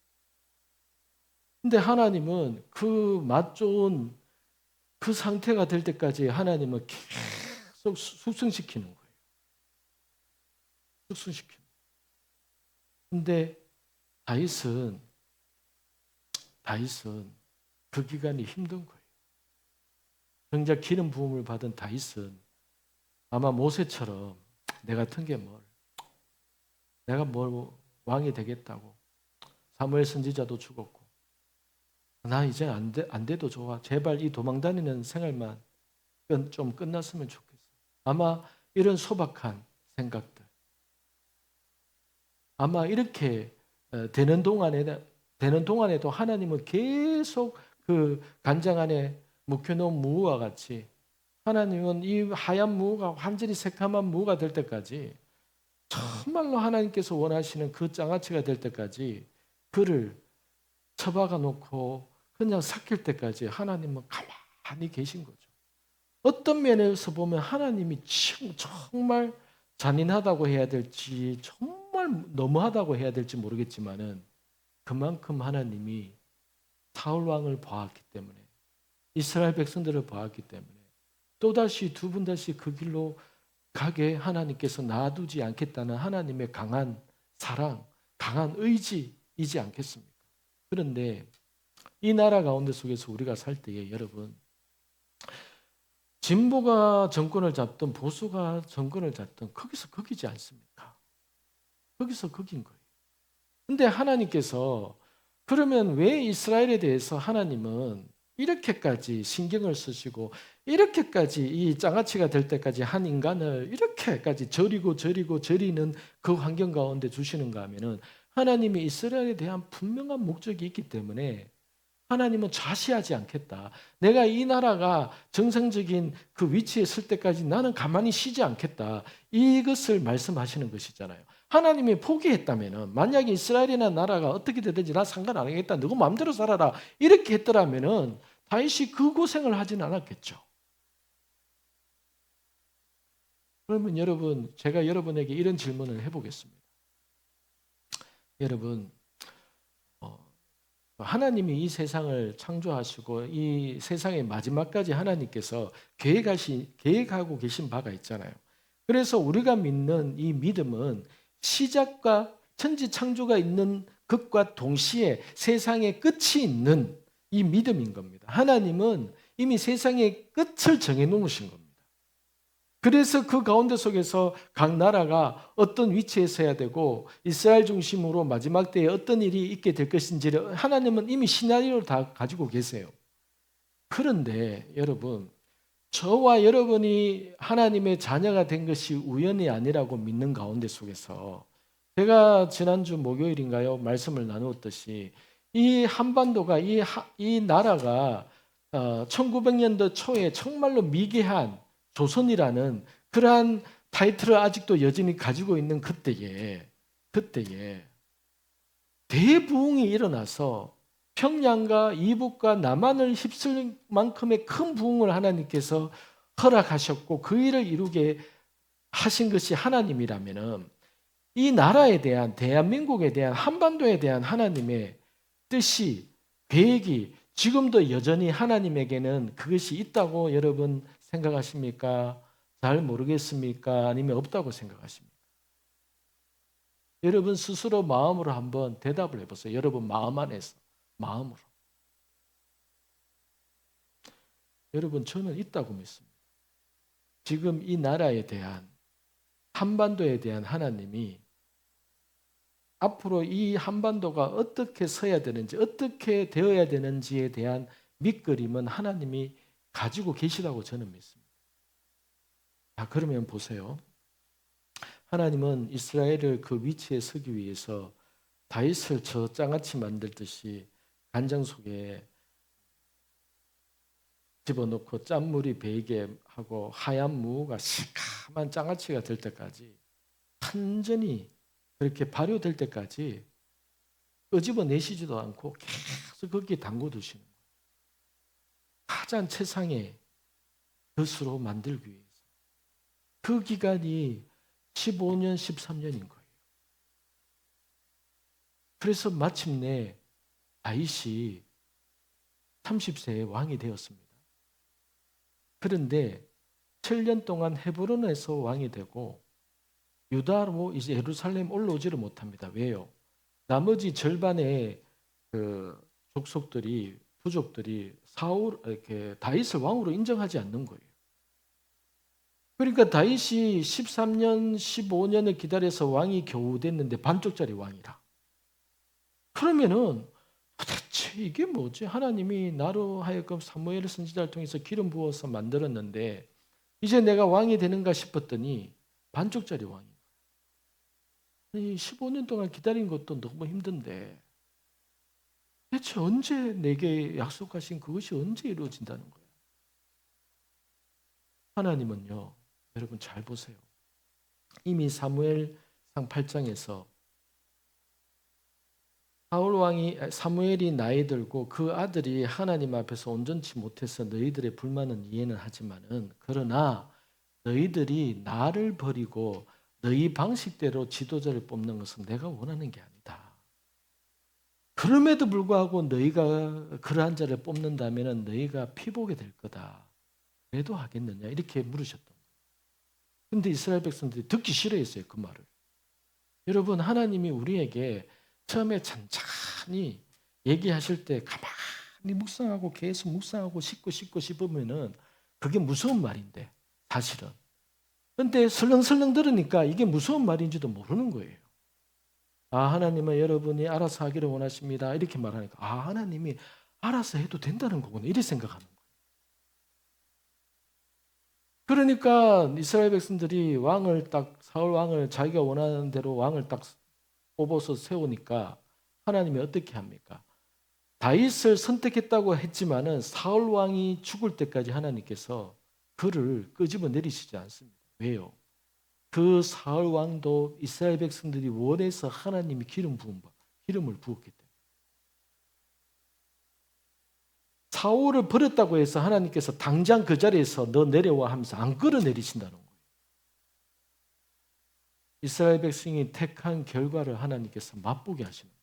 근데 하나님은 그 맛 좋은 그 상태가 될 때까지 하나님은 계속 숙성시키는 거예요. 숙성시키는. 근데 다윗은 그 기간이 힘든 거예요. 정작 기름 부음을 받은 다윗은 아마 모세처럼 내 같은 게 내가 왕이 되겠다고. 사무엘 선지자도 죽었고 나 이제 안 돼도 좋아. 제발 이 도망다니는 생활만 좀 끝났으면 좋겠어. 아마 이런 소박한 생각들. 아마 이렇게 되는 동안에도 하나님은 계속 그 간장 안에 묵혀놓은 무와 같이 하나님은 이 하얀 무가 완전히 새카만 무가 될 때까지 정말로 하나님께서 원하시는 그 장아찌가 될 때까지 그를 처박아 놓고 그냥 삭힐 때까지 하나님은 가만히 계신 거죠. 어떤 면에서 보면 하나님이 정말 잔인하다고 해야 될지 정말 너무하다고 해야 될지 모르겠지만은 그만큼 하나님이 사울 왕을 보았기 때문에 이스라엘 백성들을 보았기 때문에 또다시 두 번 다시 그 길로 가게 하나님께서 놔두지 않겠다는 하나님의 강한 사랑, 강한 의지이지 않겠습니까? 그런데 이 나라 가운데 속에서 우리가 살 때에 여러분, 진보가 정권을 잡든 보수가 정권을 잡든 거기서 거기지 않습니까? 거기서 거긴 거예요. 근데 하나님께서 그러면 왜 이스라엘에 대해서 하나님은 이렇게까지 신경을 쓰시고 이렇게까지 이 장아찌가 될 때까지 한 인간을 이렇게까지 저리는 그 환경 가운데 주시는가 하면은 하나님이 이스라엘에 대한 분명한 목적이 있기 때문에 하나님은 좌시하지 않겠다. 내가 이 나라가 정상적인 그 위치에 설 때까지 나는 가만히 쉬지 않겠다. 이것을 말씀하시는 것이잖아요. 하나님이 포기했다면은 만약에 이스라엘이나 나라가 어떻게 되든지 나 상관 안 하겠다. 너가 마음대로 살아라. 이렇게 했더라면은 다윗이 그 고생을 하진 않았겠죠. 그러면 여러분, 제가 여러분에게 이런 질문을 해보겠습니다. 여러분, 하나님이 이 세상을 창조하시고 이 세상의 마지막까지 하나님께서 계획하고 계신 바가 있잖아요. 그래서 우리가 믿는 이 믿음은 시작과 천지 창조가 있는 것과 동시에 세상의 끝이 있는 이 믿음인 겁니다. 하나님은 이미 세상의 끝을 정해 놓으신 겁니다. 그래서 그 가운데 속에서 각 나라가 어떤 위치에 서야 되고 이스라엘 중심으로 마지막 때에 어떤 일이 있게 될 것인지를 하나님은 이미 시나리오를 다 가지고 계세요. 그런데 여러분, 저와 여러분이 하나님의 자녀가 된 것이 우연이 아니라고 믿는 가운데 속에서 제가 지난주 목요일인가요? 말씀을 나누었듯이 이 한반도가 이 나라가 1900년도 초에 정말로 미개한 조선이라는 그러한 타이틀을 아직도 여전히 가지고 있는 그때에 대부흥이 일어나서 평양과 이북과 남한을 휩쓸 만큼의 큰 부흥을 하나님께서 허락하셨고 그 일을 이루게 하신 것이 하나님이라면은 이 나라에 대한 대한민국에 대한 한반도에 대한 하나님의 뜻이 계획이 지금도 여전히 하나님에게는 그것이 있다고 여러분 생각하십니까? 잘 모르겠습니까? 아니면 없다고 생각하십니까? 여러분 스스로 마음으로 한번 대답을 해보세요. 여러분 마음 안에서 마음으로. 여러분 저는 있다고 믿습니다. 지금 이 나라에 대한 한반도에 대한 하나님이 앞으로 이 한반도가 어떻게 서야 되는지 어떻게 되어야 되는지에 대한 밑그림은 하나님이 가지고 계시다고 저는 믿습니다. 자, 그러면 보세요. 하나님은 이스라엘을 그 위치에 서기 위해서 다윗을 저 장아찌 만들듯이 간장 속에 집어넣고 짠물이 배이게 하고 하얀 무가 시커먼 장아찌가 될 때까지 완전히 그렇게 발효될 때까지 끄집어내시지도 않고 계속 거기에 담궈두시는 거예요. 가장 최상의 젖으로 만들기 위해서. 그 기간이 15년, 13년인 거예요. 그래서 마침내 다윗이 30세에 왕이 되었습니다. 그런데 7년 동안 헤브론에서 왕이 되고 유다로 이제 예루살렘 올라오지를 못합니다. 왜요? 나머지 절반의 그 족속들이 부족들이 이렇게 다윗을 왕으로 인정하지 않는 거예요. 그러니까 다윗이 13년, 15년을 기다려서 왕이 겨우 됐는데 반쪽짜리 왕이라. 그러면은 도대체 이게 뭐지? 하나님이 나로 하여금 사무엘 선지자를 통해서 기름 부어서 만들었는데 이제 내가 왕이 되는가 싶었더니 반쪽짜리 왕이. 15년 동안 기다린 것도 너무 힘든데 대체 언제 내게 약속하신 그것이 언제 이루어진다는 거예요? 하나님은요, 여러분 잘 보세요. 이미 사무엘상 8장에서 사무엘이 나이 들고 그 아들이 하나님 앞에서 온전치 못해서 너희들의 불만은 이해는 하지만은 그러나 너희들이 나를 버리고 너희 방식대로 지도자를 뽑는 것은 내가 원하는 게 아니다. 그럼에도 불구하고 너희가 그러한 자를 뽑는다면 너희가 피보게 될 거다. 그래도 하겠느냐 이렇게 물으셨던 거예요. 그런데 이스라엘 백성들이 듣기 싫어했어요. 그 말을. 여러분, 하나님이 우리에게 처음에 찬찬히 얘기하실 때 가만히 묵상하고 계속 묵상하고 씹고 씹으면은 그게 무서운 말인데 사실은. 근데 설렁설렁 들으니까 이게 무서운 말인지도 모르는 거예요. 아, 하나님은 여러분이 알아서 하기를 원하십니다. 이렇게 말하니까 아, 하나님이 알아서 해도 된다는 거구나. 이렇게 생각하는 거예요. 그러니까 이스라엘 백성들이 사울 왕을 자기가 원하는 대로 왕을 딱 뽑아서 세우니까 하나님이 어떻게 합니까? 다윗을 선택했다고 했지만은 사울 왕이 죽을 때까지 하나님께서 그를 끄집어 내리시지 않습니다. 왜요? 그 사울 왕도 이스라엘 백성들이 원해서 하나님이 기름을 부었기 때문에. 사울을 버렸다고 해서 하나님께서 당장 그 자리에서 너 내려와 하면서 안 끌어내리신다는 거예요. 이스라엘 백성이 택한 결과를 하나님께서 맛보게 하시는 거예요.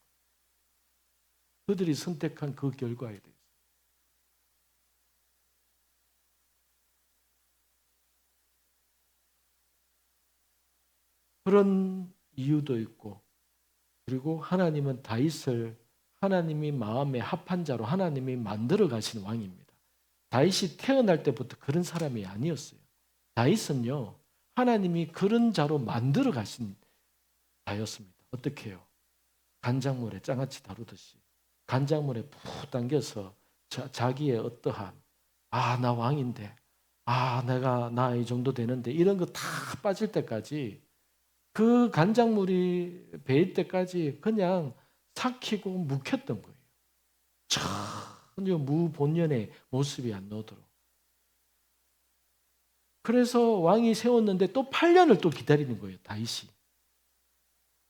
그들이 선택한 그 결과에 대해서. 그런 이유도 있고, 그리고 하나님은 다윗을 하나님이 마음에 합한 자로 하나님이 만들어 가신 왕입니다. 다윗이 태어날 때부터 그런 사람이 아니었어요. 다윗은요, 하나님이 그런 자로 만들어 가신 자였습니다. 어떻게 해요? 간장물에 장아찌 다루듯이 간장물에 푹 당겨서 자기의 어떠한 나 왕인데 나 이 정도 되는데 이런 거 다 빠질 때까지 그 간장물이 배일 때까지 그냥 삭히고 묵혔던 거예요. 전혀 무본연의 모습이 안 나오도록. 그래서 왕이 세웠는데 또 8년을 또 기다리는 거예요, 다윗이.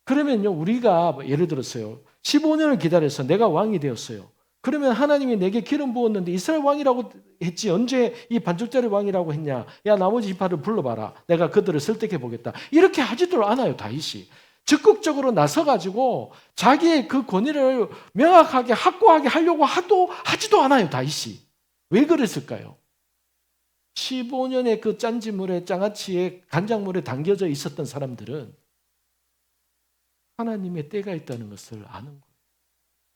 그러면요, 우리가 예를 들었어요. 15년을 기다려서 내가 왕이 되었어요. 그러면 하나님이 내게 기름 부었는데 이스라엘 왕이라고 했지 언제 이 반쪽짜리 왕이라고 했냐? 야, 나머지 지파를 불러봐라. 내가 그들을 설득해 보겠다. 이렇게 하지도 않아요, 다윗이. 적극적으로 나서가지고 자기의 그 권위를 명확하게 확고하게 하려고 하지도 않아요, 다윗이. 왜 그랬을까요? 15년의 그 짠지물에 장아찌에 간장물에 담겨져 있었던 사람들은 하나님의 때가 있다는 것을 아는 거예요.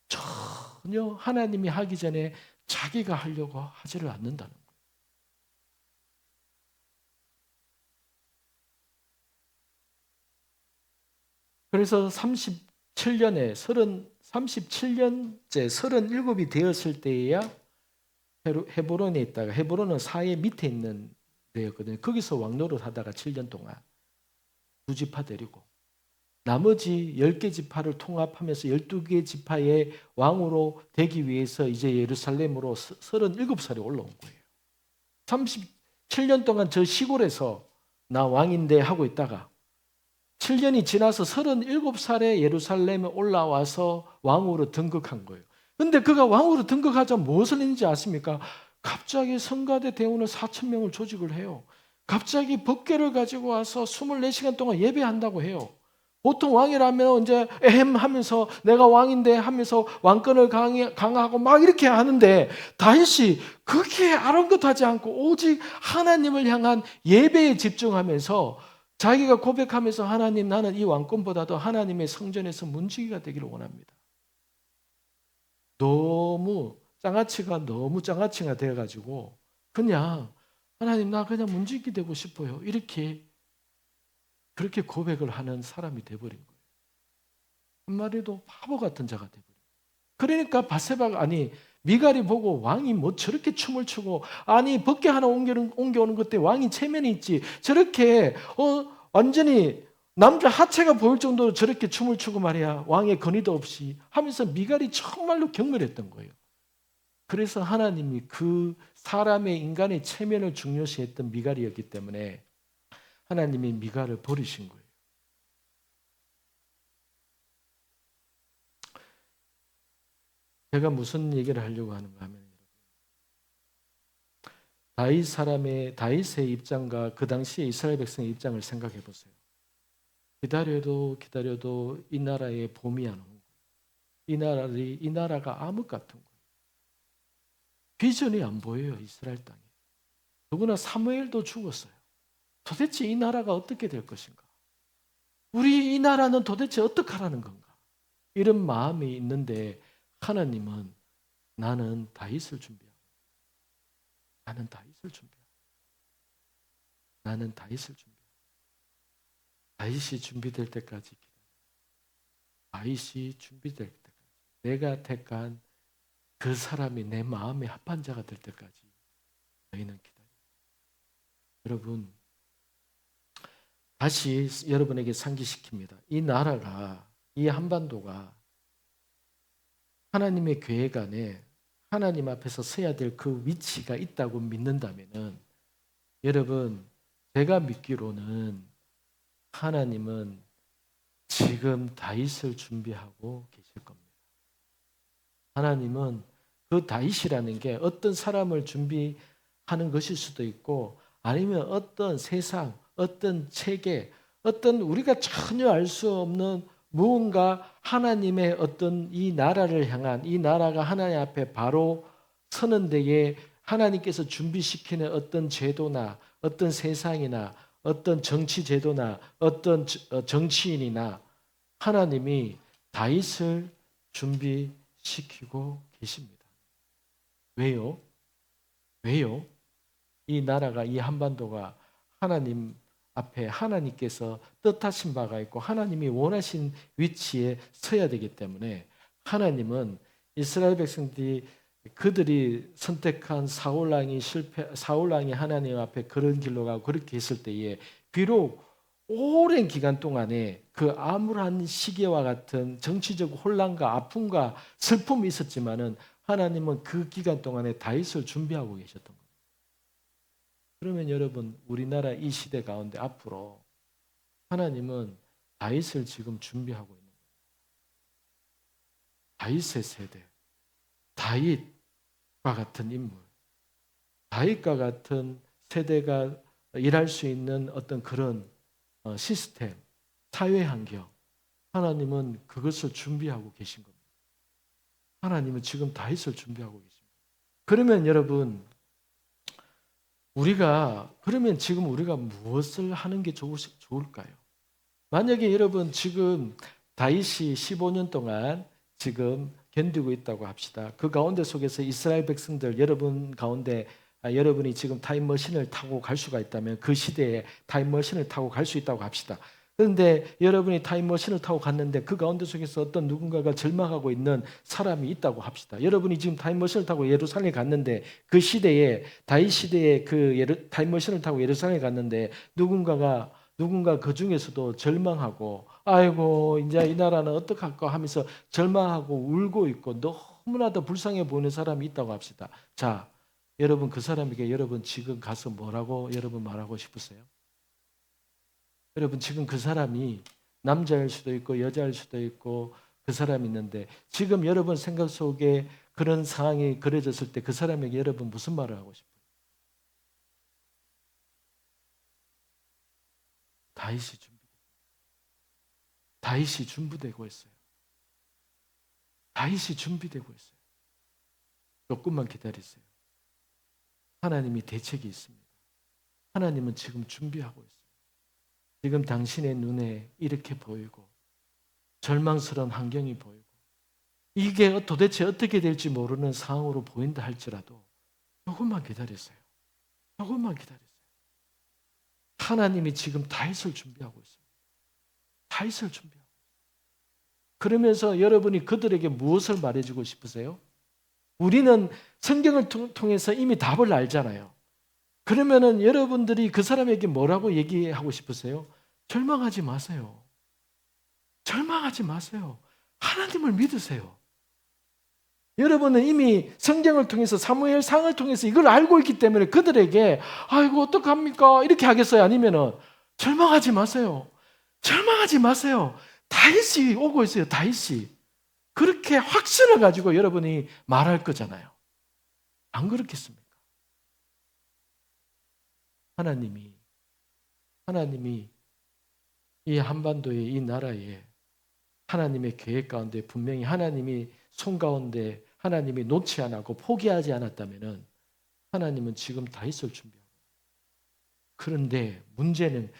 전혀 하나님이 하기 전에 자기가 하려고 하지를 않는다는 거예요. 그래서 37년째 37이 되었을 때에야 헤브론에 있다가 헤브론은 사해 밑에 있는 데였거든요. 거기서 왕노릇 하다가 7년 동안 두 지파 데리고 나머지 10개 지파를 통합하면서 12개 지파의 왕으로 되기 위해서 이제 예루살렘으로 37살에 올라온 거예요. 37년 동안 저 시골에서 나 왕인데 하고 있다가 7년이 지나서 37살에 예루살렘에 올라와서 왕으로 등극한 거예요. 근데 그가 왕으로 등극하자 무엇을 했는지 아십니까? 갑자기 성가대 대원을 4,000명을 조직을 해요. 갑자기 법궤를 가지고 와서 24시간 동안 예배한다고 해요. 보통 왕이라면 이제 하면서 내가 왕인데 하면서 왕권을 강화하고 막 이렇게 하는데 다윗이 그렇게 아랑곳하지 않고 오직 하나님을 향한 예배에 집중하면서 자기가 고백하면서 하나님, 나는 이 왕권보다도 하나님의 성전에서 문지기가 되기를 원합니다. 너무 장아찌가 되어가지고 그냥 하나님, 나 그냥 문지기 되고 싶어요. 그렇게 고백을 하는 사람이 돼버린 거예요. 한마디도 바보 같은 자가 돼버린 거예요. 그러니까 미갈이 보고 왕이 뭐 저렇게 춤을 추고 법궤 하나 옮겨오는 것때 왕이 체면이 있지 저렇게 완전히 남자 하체가 보일 정도로 저렇게 춤을 추고 말이야 왕의 권위도 없이 하면서 미갈이 정말로 경멸했던 거예요. 그래서 하나님이 그 사람의 인간의 체면을 중요시했던 미갈이었기 때문에 하나님이 미갈을 버리신 거예요. 제가 무슨 얘기를 하려고 하는가 하면 다윗의 입장과 그 당시의 이스라엘 백성의 입장을 생각해 보세요. 기다려도 이 나라에 봄이 안 오고 이 나라가 암흑 같은 거예요. 비전이 안 보여요, 이스라엘 땅에. 누구나 사무엘도 죽었어요. 도대체 이 나라가 어떻게 될 것인가? 우리 이 나라는 도대체 어떻게 하라는 건가? 이런 마음이 있는데 하나님은 나는 다윗을 준비하고 나는 다윗을 준비하고 나는 다윗을 준비하고 다윗이 준비될 때까지 기다려. 다윗이 준비될 때까지 내가 택한 그 사람이 내 마음에 합한 자가 될 때까지 너희는 기다려. 여러분 다시 여러분에게 상기시킵니다. 이 나라가 이 한반도가 하나님의 계획 안에 하나님 앞에서 서야 될 그 위치가 있다고 믿는다면은 여러분 제가 믿기로는 하나님은 지금 다윗을 준비하고 계실 겁니다. 하나님은 그 다윗이라는 게 어떤 사람을 준비하는 것일 수도 있고 아니면 어떤 세상, 어떤 체계, 어떤 우리가 전혀 알 수 없는 무언가 하나님의 어떤 이 나라를 향한 이 나라가 하나님 앞에 바로 서는 데에 하나님께서 준비시키는 어떤 제도나 어떤 세상이나 어떤 정치 제도나 어떤 정치인이나 하나님이 다윗을 준비시키고 계십니다. 왜요? 왜요? 이 나라가 이 한반도가 하나님 앞에 하나님께서 뜻하신 바가 있고 하나님이 원하신 위치에 서야 되기 때문에 하나님은 이스라엘 백성들이 그들이 선택한 사울왕이 하나님 앞에 그런 길로 가고 그렇게 했을 때에 비록 오랜 기간 동안에 그 암울한 시기와 같은 정치적 혼란과 아픔과 슬픔이 있었지만은 하나님은 그 기간 동안에 다윗을 준비하고 계셨던 거예요. 그러면 여러분 우리나라 이 시대 가운데 앞으로 하나님은 다윗을 지금 준비하고 있는 거예요. 다윗의 세대, 다윗과 같은 인물, 다윗과 같은 세대가 일할 수 있는 어떤 그런 시스템, 사회 환경, 하나님은 그것을 준비하고 계신 겁니다. 하나님은 지금 다윗을 준비하고 계십니다. 그러면 여러분 그러면 지금 우리가 무엇을 하는 게 좋을까요? 만약에 여러분 지금 다윗이 15년 동안 지금 견디고 있다고 합시다. 그 가운데 속에서 이스라엘 백성들 여러분 가운데 여러분이 지금 타임머신을 타고 갈 수가 있다면 그 시대에 타임머신을 타고 갈 수 있다고 합시다. 그런데 여러분이 타임머신을 타고 갔는데 그 가운데 속에서 어떤 누군가가 절망하고 있는 사람이 있다고 합시다. 여러분이 지금 타임머신을 타고 예루살렘에 갔는데 그 시대에 다윗 시대에 타임머신을 타고 예루살렘에 갔는데 누군가 그 중에서도 절망하고 아이고 이제 이 나라는 어떡할까 하면서 절망하고 울고 있고 너무나도 불쌍해 보이는 사람이 있다고 합시다. 자, 여러분 그 사람에게 여러분 지금 가서 뭐라고 여러분 말하고 싶으세요? 여러분 지금 그 사람이 남자일 수도 있고 여자일 수도 있고 그 사람이 있는데 지금 여러분 생각 속에 그런 상황이 그려졌을 때 그 사람에게 여러분 무슨 말을 하고 싶어요? 다윗이 준비되고 있어요. 다윗이 준비되고 있어요. 조금만 기다리세요. 하나님이 대책이 있습니다. 하나님은 지금 준비하고 있어요. 지금 당신의 눈에 이렇게 보이고 절망스러운 환경이 보이고 이게 도대체 어떻게 될지 모르는 상황으로 보인다 할지라도 조금만 기다리세요. 조금만 기다리세요. 하나님이 지금 다윗을 준비하고 있습니다. 다윗을 준비하고 있습니다. 그러면서 여러분이 그들에게 무엇을 말해주고 싶으세요? 우리는 성경을 통해서 이미 답을 알잖아요. 그러면은 여러분들이 그 사람에게 뭐라고 얘기하고 싶으세요? 절망하지 마세요. 절망하지 마세요. 하나님을 믿으세요. 여러분은 이미 성경을 통해서 사무엘상을 통해서 이걸 알고 있기 때문에 그들에게 아이고 어떡합니까? 이렇게 하겠어요? 아니면은 절망하지 마세요. 절망하지 마세요. 다윗이 오고 있어요. 다윗이. 그렇게 확신을 가지고 여러분이 말할 거잖아요. 안 그렇겠습니까? 하나님이 이 한반도의 이 나라에 하나님의 계획 가운데 분명히 하나님이 손 가운데 하나님이 놓지 않았고 포기하지 않았다면은 하나님은 지금 다윗을 준비하고. 그런데 문제는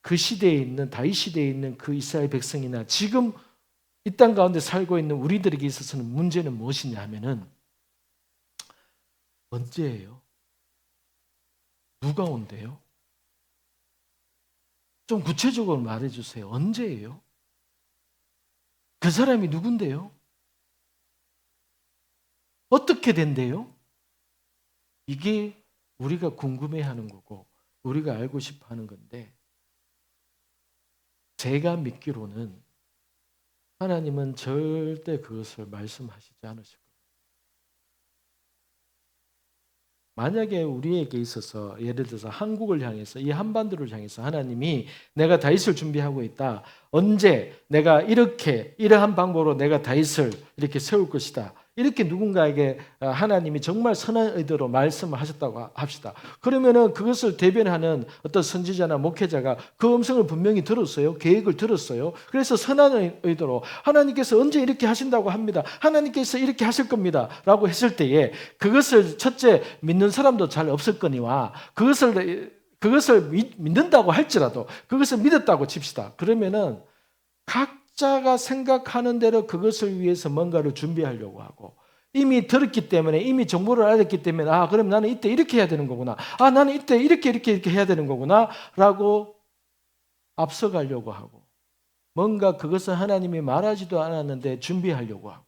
그 시대에 있는 다윗 시대에 있는 그 이스라엘 백성이나 지금 이 땅 가운데 살고 있는 우리들에게 있어서는 문제는 무엇이냐 하면은 언제예요? 누가 온대요? 좀 구체적으로 말해 주세요. 언제예요? 그 사람이 누군데요? 어떻게 된대요? 이게 우리가 궁금해하는 거고 우리가 알고 싶어 하는 건데 제가 믿기로는 하나님은 절대 그것을 말씀하시지 않으실 거예요. 만약에 우리에게 있어서 예를 들어서 한국을 향해서 이 한반도를 향해서 하나님이 내가 다윗을 준비하고 있다. 언제 내가 이러한 방법으로 내가 다윗을 이렇게 세울 것이다. 이렇게 누군가에게 하나님이 정말 선한 의도로 말씀을 하셨다고 합시다. 그러면은 그것을 대변하는 어떤 선지자나 목회자가 그 음성을 분명히 들었어요. 계획을 들었어요. 그래서 선한 의도로 하나님께서 언제 이렇게 하신다고 합니다. 하나님께서 이렇게 하실 겁니다. 라고 했을 때에 그것을 첫째 믿는 사람도 잘 없을 거니와 그것을 믿는다고 할지라도 그것을 믿었다고 칩시다. 그러면은 각자가 생각하는 대로 그것을 위해서 뭔가를 준비하려고 하고 이미 들었기 때문에 이미 정보를 알았기 때문에 그럼 나는 이때 이렇게 해야 되는 거구나. 나는 이때 이렇게 해야 되는 거구나 라고 앞서가려고 하고 뭔가 그것은 하나님이 말하지도 않았는데 준비하려고 하고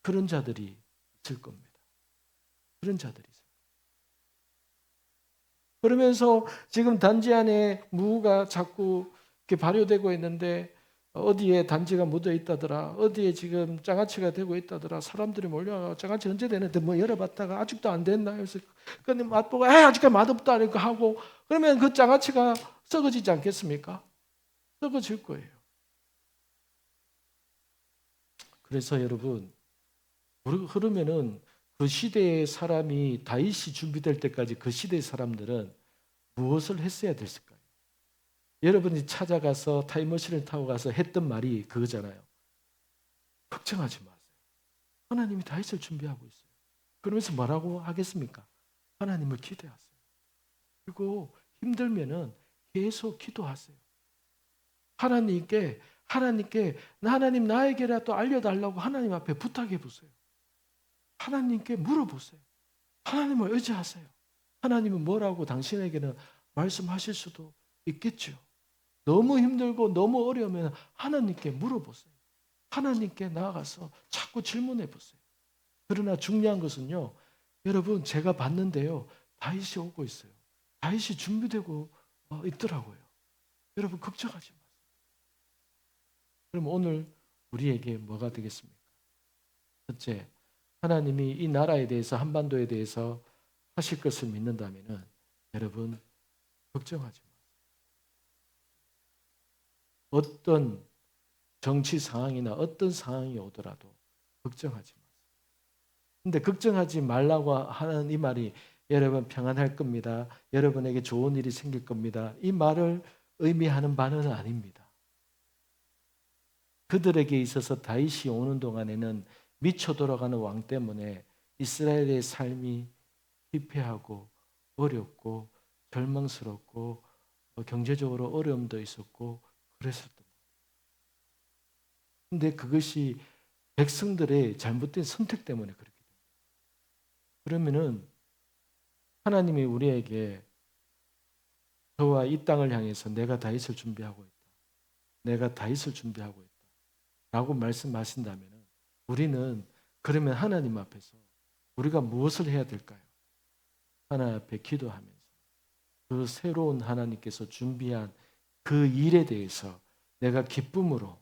그런 자들이 있을 겁니다. 그런 자들이 있어요. 그러면서 지금 단지 안에 무가 자꾸 이렇게 발효되고 있는데 어디에 단지가 묻어 있다더라. 어디에 지금 장아찌가 되고 있다더라. 사람들이 몰려와 장아찌 언제 되는데 뭐 열어봤다가 아직도 안 됐나? 그래서 근데 맛보고 아직까지 맛없다 이렇게 하고 그러면 그 장아찌가 썩어지지 않겠습니까? 썩어질 거예요. 그래서 여러분 그러면은 그 시대의 사람이 다윗이 준비될 때까지 그 시대의 사람들은 무엇을 했어야 됐을까요? 여러분이 찾아가서 타임머신을 타고 가서 했던 말이 그거잖아요. 걱정하지 마세요. 하나님이 다윗을 준비하고 있어요. 그러면서 뭐라고 하겠습니까? 하나님을 기대하세요. 그리고 힘들면은 계속 기도하세요. 하나님께 하나님 나에게라도 알려달라고 하나님 앞에 부탁해 보세요. 하나님께 물어보세요. 하나님을 의지하세요. 하나님은 뭐라고 당신에게는 말씀하실 수도 있겠죠. 너무 힘들고 너무 어려우면 하나님께 물어보세요. 하나님께 나아가서 자꾸 질문해 보세요. 그러나 중요한 것은요. 여러분 제가 봤는데요. 다윗이 오고 있어요. 다윗이 준비되고 있더라고요. 여러분 걱정하지 마세요. 그럼 오늘 우리에게 뭐가 되겠습니까? 첫째, 하나님이 이 나라에 대해서 한반도에 대해서 하실 것을 믿는다면 여러분 걱정하지 마세요. 어떤 정치 상황이나 어떤 상황이 오더라도 걱정하지 마세요. 근데 걱정하지 말라고 하는 이 말이 여러분 평안할 겁니다. 여러분에게 좋은 일이 생길 겁니다. 이 말을 의미하는 바는 아닙니다. 그들에게 있어서 다윗이 오는 동안에는 미쳐 돌아가는 왕 때문에 이스라엘의 삶이 피폐하고 어렵고 절망스럽고 경제적으로 어려움도 있었고 그랬었던 거예요. 그런데 그것이 백성들의 잘못된 선택 때문에 그렇게 됩니다. 그러면은 하나님이 우리에게 저와 이 땅을 향해서 내가 다윗을 준비하고 있다. 내가 다윗을 준비하고 있다. 라고 말씀하신다면 우리는 그러면 하나님 앞에서 우리가 무엇을 해야 될까요? 하나님 앞에 기도하면서 그 새로운 하나님께서 준비한 그 일에 대해서 내가 기쁨으로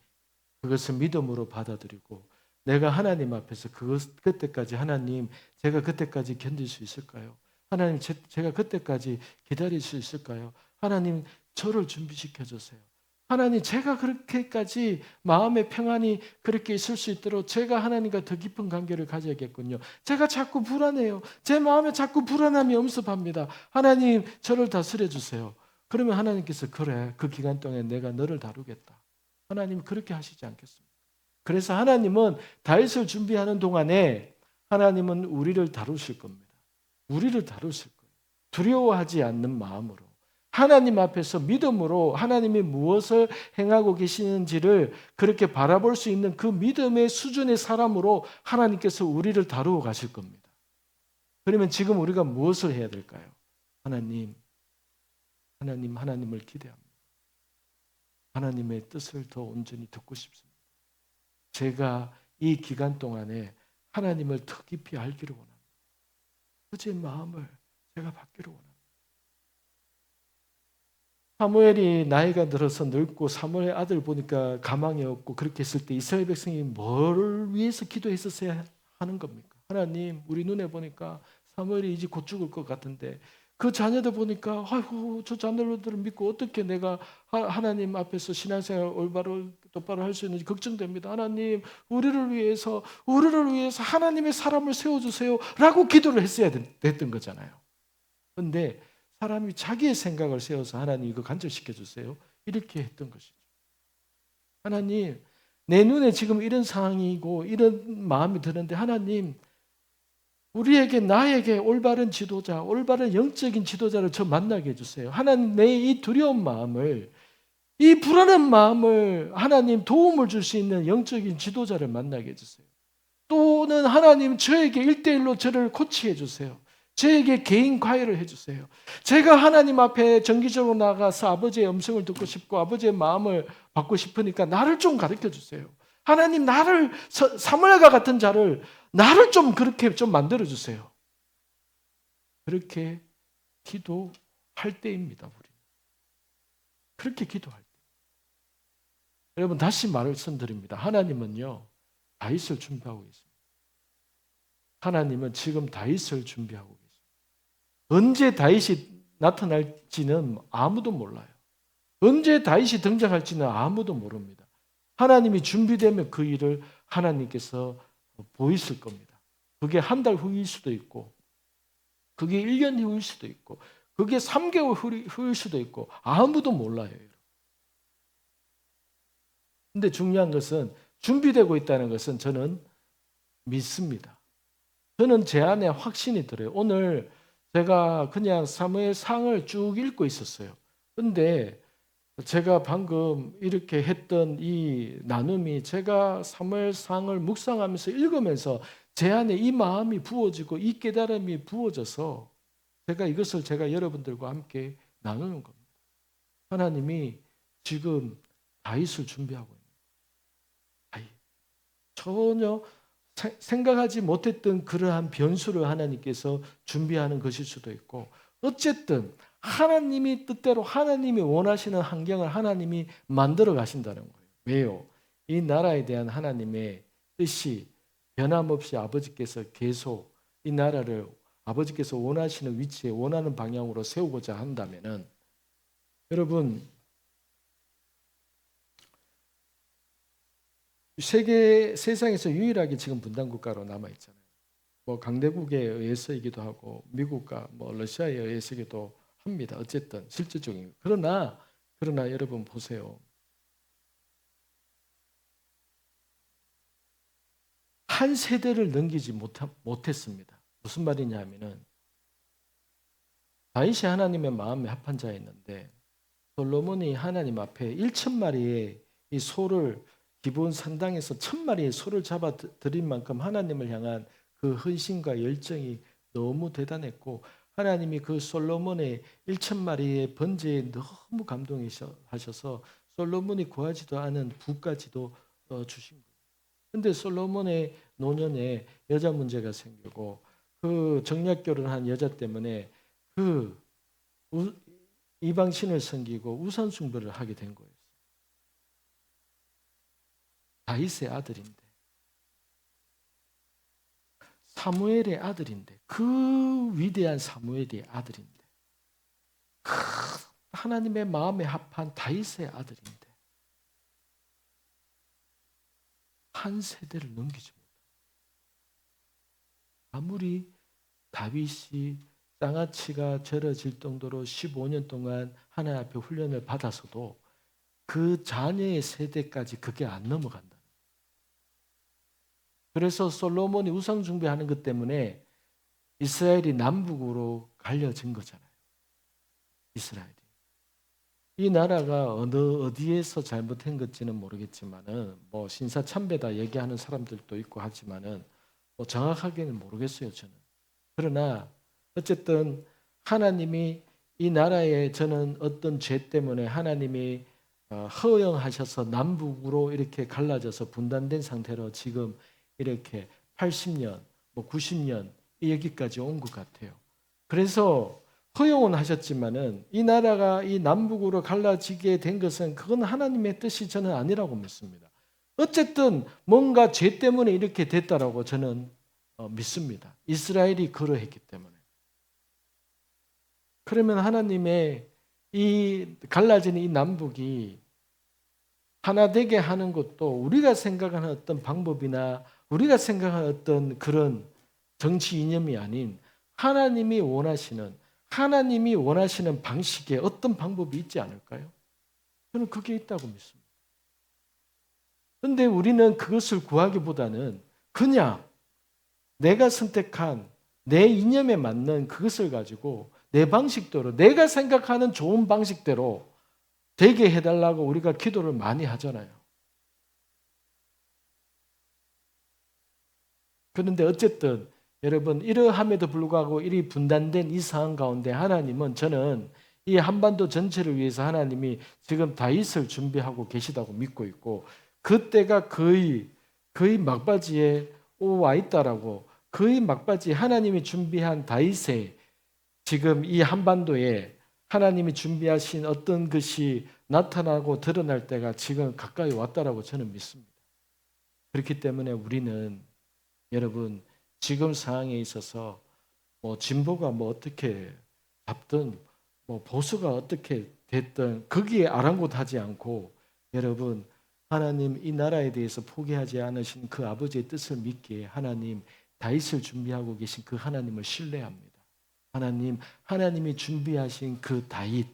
그것을 믿음으로 받아들이고 내가 하나님 앞에서 그때까지 하나님 제가 그때까지 견딜 수 있을까요? 하나님 제가 그때까지 기다릴 수 있을까요? 하나님 저를 준비시켜 주세요. 하나님 제가 그렇게까지 마음의 평안이 그렇게 있을 수 있도록 제가 하나님과 더 깊은 관계를 가져야겠군요. 제가 자꾸 불안해요. 제 마음에 자꾸 불안함이 엄습합니다. 하나님 저를 다스려 주세요. 그러면 하나님께서 그래 그 기간 동안 내가 너를 다루겠다. 하나님 그렇게 하시지 않겠습니까? 그래서 하나님은 다윗을 준비하는 동안에 하나님은 우리를 다루실 겁니다. 우리를 다루실 거예요. 두려워하지 않는 마음으로 하나님 앞에서 믿음으로 하나님이 무엇을 행하고 계시는지를 그렇게 바라볼 수 있는 그 믿음의 수준의 사람으로 하나님께서 우리를 다루어 가실 겁니다. 그러면 지금 우리가 무엇을 해야 될까요? 하나님을 기대합니다. 하나님의 뜻을 더 온전히 듣고 싶습니다. 제가 이 기간 동안에 하나님을 더 깊이 알기를 원합니다. 그 마음을 제가 받기를 원합니다. 사무엘이 나이가 들어서 늙고 사무엘의 아들 보니까 가망이 없고 그렇게 했을 때 이스라엘 백성이 뭘 위해서 기도했었어야 하는 겁니까? 하나님, 우리 눈에 보니까 사무엘이 이제 곧 죽을 것 같은데 그 자녀들 보니까 아이고 저 자녀들을 믿고 어떻게 내가 하나님 앞에서 신앙생활 올바로 똑바로 할 수 있는지 걱정됩니다. 하나님, 우리를 위해서 하나님의 사람을 세워주세요라고 기도를 했어야 됐던 거잖아요. 그런데 사람이 자기의 생각을 세워서 하나님 이거 간절시켜 주세요. 이렇게 했던 것이죠. 하나님, 내 눈에 지금 이런 상황이고 이런 마음이 드는데 하나님, 나에게 올바른 지도자, 올바른 영적인 지도자를 저 만나게 해주세요. 하나님, 내 이 두려운 마음을, 이 불안한 마음을 하나님 도움을 줄 수 있는 영적인 지도자를 만나게 해주세요. 또는 하나님, 저에게 1대1로 저를 코치해 주세요. 저에게 개인 과외를 해주세요. 제가 하나님 앞에 정기적으로 나가서 아버지의 음성을 듣고 싶고 아버지의 마음을 받고 싶으니까 나를 좀 가르쳐 주세요. 하나님, 나를 사무엘과 같은 자를 나를 좀 그렇게 좀 만들어 주세요. 그렇게 기도할 때입니다. 우리 그렇게 기도할 때. 여러분, 다시 말씀드립니다. 하나님은요 다윗을 준비하고 있습니다. 하나님은 지금 다윗을 준비하고 계십니다. 언제 다윗이 나타날지는 아무도 몰라요. 언제 다윗이 등장할지는 아무도 모릅니다. 하나님이 준비되면 그 일을 하나님께서 보이실 겁니다. 그게 한 달 후일 수도 있고 그게 1년 후일 수도 있고 그게 3개월 후일 수도 있고 아무도 몰라요. 그런데 중요한 것은 준비되고 있다는 것은 저는 믿습니다. 저는 제 안에 확신이 들어요. 오늘 제가 그냥 사무엘상을 쭉 읽고 있었어요. 그런데 제가 방금 이렇게 했던 이 나눔이 제가 사무엘상을 묵상하면서 읽으면서 제 안에 이 마음이 부어지고 이 깨달음이 부어져서 제가 여러분들과 함께 나누는 겁니다. 하나님이 지금 다윗을 준비하고 있는 거예요. 전혀 생각하지 못했던 그러한 변수를 하나님께서 준비하는 것일 수도 있고 어쨌든 하나님이 뜻대로 하나님이 원하시는 환경을 하나님이 만들어 가신다는 거예요. 왜요? 이 나라에 대한 하나님의 뜻이 변함없이 아버지께서 계속 이 나라를 아버지께서 원하시는 위치에 원하는 방향으로 세우고자 한다면은 여러분 세상에서 유일하게 지금 분단국가로 남아있잖아요. 뭐 강대국에 의해서이기도 하고 미국과 뭐 러시아에 의해서이기도 합니다. 어쨌든 실질적인. 그러나 여러분 보세요. 한 세대를 넘기지 못했습니다. 무슨 말이냐 하면은 다윗이 하나님의 마음에 합한 자였는데 솔로몬이 하나님 앞에 1,000마리의 이 소를 기브온 산당에서 1,000마리의 소를 잡아 드린 만큼 하나님을 향한 그 헌신과 열정이 너무 대단했고 하나님이 그 솔로몬의 1,000마리의 번제에 너무 감동하셔서 솔로몬이 구하지도 않은 부까지도 주신 거예요. 그런데 솔로몬의 노년에 여자 문제가 생기고 그 정략 결혼한 여자 때문에 그 이방신을 섬기고 우상 숭배를 하게 된 거예요. 다윗의 아들인데 사무엘의 아들인데 그 위대한 사무엘의 아들인데 그 하나님의 마음에 합한 다윗의 아들인데 한 세대를 넘기지 못합니다. 아무리 다윗이 장아찌가 절어질 정도로 15년 동안 하나님 앞에 훈련을 받았어도 그 자녀의 세대까지 그게 안 넘어간다. 그래서 솔로몬이 우상 숭배하는 것 때문에 이스라엘이 남북으로 갈려진 거잖아요. 이스라엘이. 이 나라가 어디에서 잘못한 건지는 모르겠지만은 뭐 신사참배다 얘기하는 사람들도 있고 하지만은 뭐 정확하게는 모르겠어요 저는. 그러나 어쨌든 하나님이 이 나라에 저는 어떤 죄 때문에 하나님이 허용하셔서 남북으로 이렇게 갈라져서 분단된 상태로 지금 이렇게 80년, 뭐 90년 여기까지 온 것 같아요. 그래서 허용은 하셨지만은 이 나라가 이 남북으로 갈라지게 된 것은 그건 하나님의 뜻이 저는 아니라고 믿습니다. 어쨌든 뭔가 죄 때문에 이렇게 됐다라고 저는 믿습니다. 이스라엘이 그러했기 때문에. 그러면 하나님의 이 갈라진 이 남북이 하나 되게 하는 것도 우리가 생각하는 어떤 방법이나 우리가 생각하는 어떤 그런 정치 이념이 아닌 하나님이 원하시는 방식에 어떤 방법이 있지 않을까요? 저는 그게 있다고 믿습니다. 그런데 우리는 그것을 구하기보다는 그냥 내가 선택한 내 이념에 맞는 그것을 가지고 내 방식대로 내가 생각하는 좋은 방식대로 되게 해달라고 우리가 기도를 많이 하잖아요. 그런데 어쨌든 여러분 이러함에도 불구하고 이리 분단된 이 상황 가운데 하나님은 저는 이 한반도 전체를 위해서 하나님이 지금 다윗을 준비하고 계시다고 믿고 있고 그때가 거의 막바지에 와 있다라고 거의 막바지 하나님이 준비한 다윗의 지금 이 한반도에 하나님이 준비하신 어떤 것이 나타나고 드러날 때가 지금 가까이 왔다라고 저는 믿습니다. 그렇기 때문에 우리는 여러분 지금 상황에 있어서 뭐 진보가 뭐 어떻게 잡든 뭐 보수가 어떻게 됐든 거기에 아랑곳하지 않고 여러분 하나님 이 나라에 대해서 포기하지 않으신 그 아버지의 뜻을 믿기에 하나님 다윗을 준비하고 계신 그 하나님을 신뢰합니다. 하나님이 준비하신 그 다윗,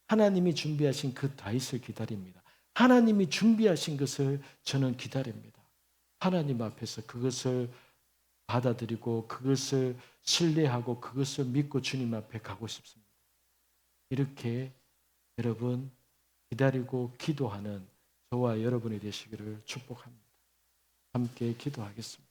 하나님이 준비하신 그 다윗을 기다립니다. 하나님이 준비하신 것을 저는 기다립니다. 하나님 앞에서 그것을 받아들이고 그것을 신뢰하고 그것을 믿고 주님 앞에 가고 싶습니다. 이렇게 여러분 기다리고 기도하는 저와 여러분이 되시기를 축복합니다. 함께 기도하겠습니다.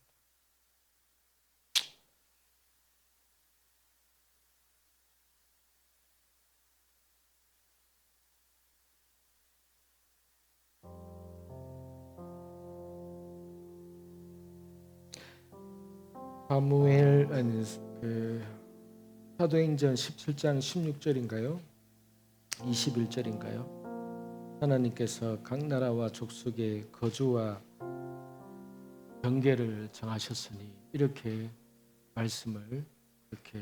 사무엘 사도행전 17장 16절인가요? 21절인가요? 하나님께서 각 나라와 족속의 거주와 경계를 정하셨으니 이렇게 말씀을 그렇게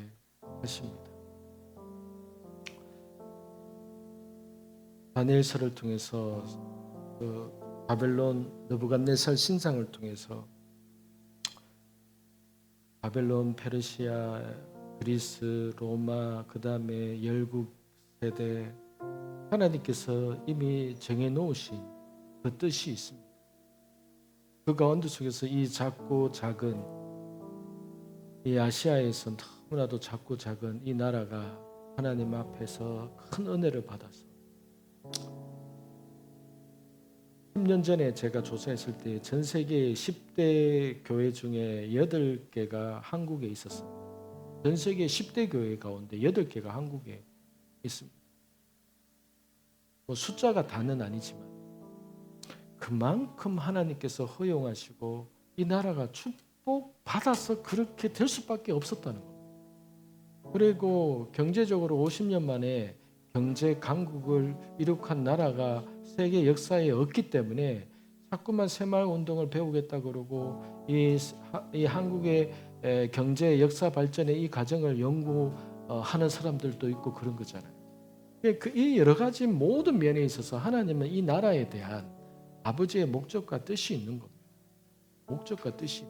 하십니다. 다니엘서를 통해서 그 바벨론 느부갓네살 신상을 통해서 바벨론, 페르시아, 그리스, 로마, 그 다음에 열국 세대 하나님께서 이미 정해놓으신 그 뜻이 있습니다. 그 가운데 속에서 이 작고 작은 이 아시아에서 너무나도 작고 작은 이 나라가 하나님 앞에서 큰 은혜를 받아서 10년 전에 제가 조사했을 때 전 세계 10대 교회 중에 8개가 한국에 있었습니다. 전 세계 10대 교회 가운데 8개가 한국에 있습니다. 뭐 숫자가 다는 아니지만 그만큼 하나님께서 허용하시고 이 나라가 축복받아서 그렇게 될 수밖에 없었다는 겁니다. 그리고 경제적으로 50년 만에 경제 강국을 이룩한 나라가 세계 역사에 없기 때문에 자꾸만 새마을 운동을 배우겠다 그러고 이 한국의 경제 역사 발전의 이 과정을 연구하는 사람들도 있고 그런 거잖아요. 이 여러 가지 모든 면에 있어서 하나님은 이 나라에 대한 아버지의 목적과 뜻이 있는 겁니다. 목적과 뜻이.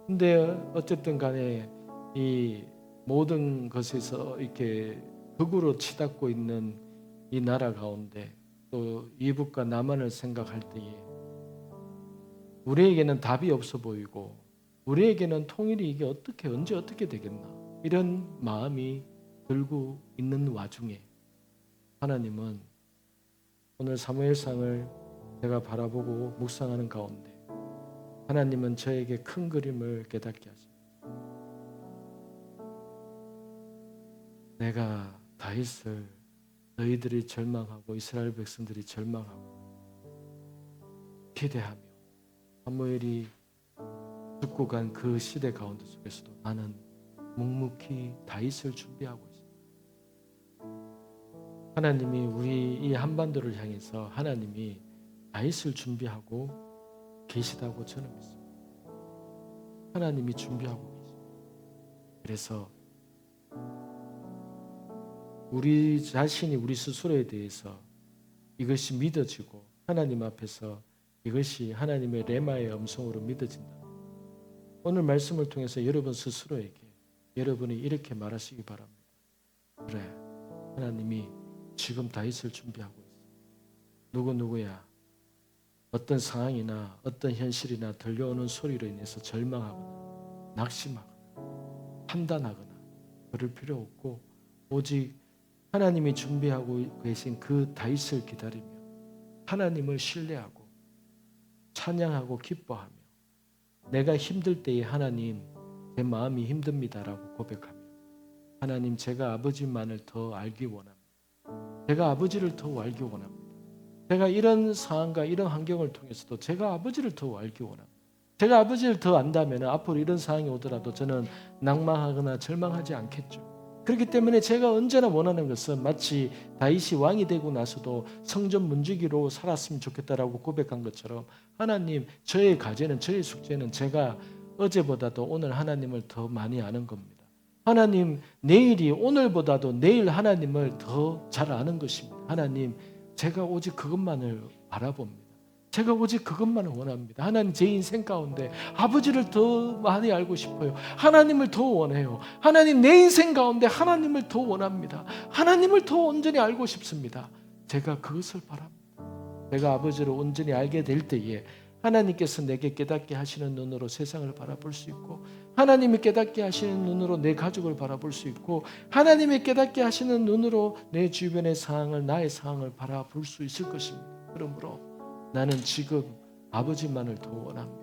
근데 어쨌든 간에 이 모든 것에서 이렇게 극으로 치닫고 있는 이 나라 가운데 또 이북과 남한을 생각할 때에 우리에게는 답이 없어 보이고 우리에게는 통일이 이게 언제 어떻게 되겠나 이런 마음이 들고 있는 와중에 하나님은 오늘 사무엘상을 제가 바라보고 묵상하는 가운데 하나님은 저에게 큰 그림을 깨닫게 하십니다. 내가 다윗을 너희들이 절망하고 이스라엘 백성들이 절망하고 기대하며 사무엘이 죽고 간 그 시대 가운데 속에서도 나는 묵묵히 다윗을 준비하고 있습니다. 하나님이 우리 이 한반도를 향해서 하나님이 다윗을 준비하고 계시다고 저는 믿습니다. 하나님이 준비하고 계십니다. 그래서 우리 자신이 우리 스스로에 대해서 이것이 믿어지고 하나님 앞에서 이것이 하나님의 레마의 음성으로 믿어진다. 오늘 말씀을 통해서 여러분 스스로에게 여러분이 이렇게 말하시기 바랍니다. 그래, 하나님이 지금 다윗을 준비하고 있어. 누구야 어떤 상황이나 어떤 현실이나 들려오는 소리로 인해서 절망하거나 낙심하거나 판단하거나 그럴 필요 없고 오직 하나님이 준비하고 계신 그 다윗을 기다리며 하나님을 신뢰하고 찬양하고 기뻐하며 내가 힘들 때에 하나님 제 마음이 힘듭니다라고 고백하며 하나님 제가 아버지만을 더 알기 원합니다. 제가 아버지를 더 알기 원합니다. 제가 이런 상황과 이런 환경을 통해서도 제가 아버지를 더 알기 원합니다. 제가 아버지를 더 안다면 앞으로 이런 상황이 오더라도 저는 낭망하거나 절망하지 않겠죠. 그렇기 때문에 제가 언제나 원하는 것은 마치 다윗이 왕이 되고 나서도 성전 문지기로 살았으면 좋겠다라고 고백한 것처럼 하나님 저의 과제는 저의 숙제는 제가 어제보다도 오늘 하나님을 더 많이 아는 겁니다. 하나님 내일이 오늘보다도 내일 하나님을 더 잘 아는 것입니다. 하나님 제가 오직 그것만을 바라봅니다. 제가 오직 그것만을 원합니다. 하나님 제 인생 가운데 아버지를 더 많이 알고 싶어요. 하나님을 더 원해요. 하나님 내 인생 가운데 하나님을 더 원합니다. 하나님을 더 온전히 알고 싶습니다. 제가 그것을 바랍니다. 제가 아버지를 온전히 알게 될 때에 하나님께서 내게 깨닫게 하시는 눈으로 세상을 바라볼 수 있고 하나님이 깨닫게 하시는 눈으로 내 가족을 바라볼 수 있고 하나님이 깨닫게 하시는 눈으로 내 주변의 상황을 나의 상황을 바라볼 수 있을 것입니다. 그러므로 나는 지금 아버지만을 더 원합니다.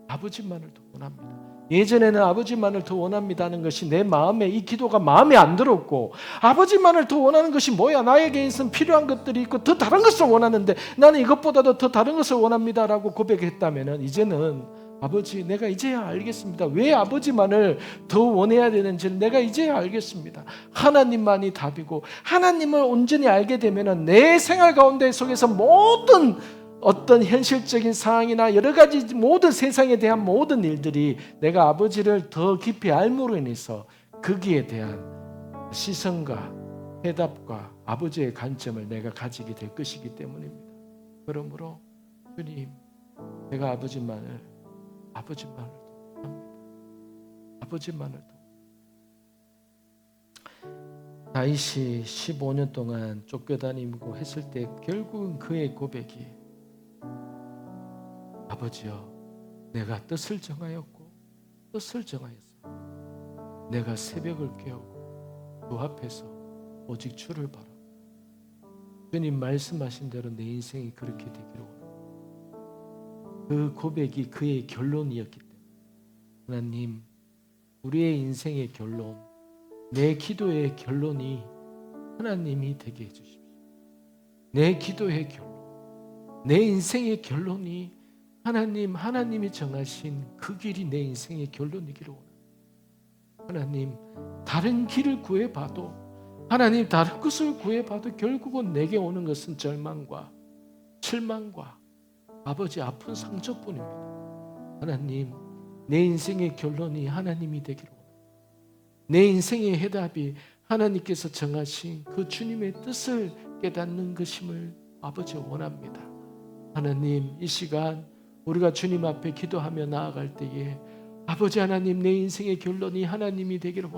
아버지만을 더 원합니다. 예전에는 아버지만을 더 원합니다 하는 것이 내 마음에 이 기도가 마음에 안 들었고 아버지만을 더 원하는 것이 뭐야? 나에게 있으면 필요한 것들이 있고 더 다른 것을 원하는데 나는 이것보다도 더 다른 것을 원합니다라고 고백했다면 이제는 아버지 내가 이제야 알겠습니다. 왜 아버지만을 더 원해야 되는지를 내가 이제야 알겠습니다. 하나님만이 답이고 하나님을 온전히 알게 되면 내 생활 가운데 속에서 모든 어떤 현실적인 상황이나 여러 가지 모든 세상에 대한 모든 일들이 내가 아버지를 더 깊이 알므로 인해서 거기에 대한 시선과 해답과 아버지의 관점을 내가 가지게 될 것이기 때문입니다. 그러므로 주님 제가 아버지만을 더 원합니다. 아버지만을 더 다윗이 15년 동안 쫓겨다니고 했을 때 결국은 그의 고백이 아버지여 내가 뜻을 정하였고 뜻을 정하였어. 내가 새벽을 깨우고 주 앞에서 오직 주를 바라. 주님 말씀하신 대로 내 인생이 그렇게 되기를 원합니다. 그 고백이 그의 결론이었기 때문에 하나님 우리의 인생의 결론 내 기도의 결론이 하나님이 되게 해주십시오. 내 기도의 결론 내 인생의 결론이 하나님이 정하신 그 길이 내 인생의 결론이기를 원합니다. 하나님 다른 길을 구해봐도 하나님 다른 것을 구해봐도 결국은 내게 오는 것은 절망과 실망과 아버지 아픈 상처뿐입니다. 하나님 내 인생의 결론이 하나님이 되기를 원합니다. 내 인생의 해답이 하나님께서 정하신 그 주님의 뜻을 깨닫는 것임을 아버지 원합니다. 하나님 이 시간 우리가 주님 앞에 기도하며 나아갈 때에 아버지 하나님 내 인생의 결론이 하나님이 되기를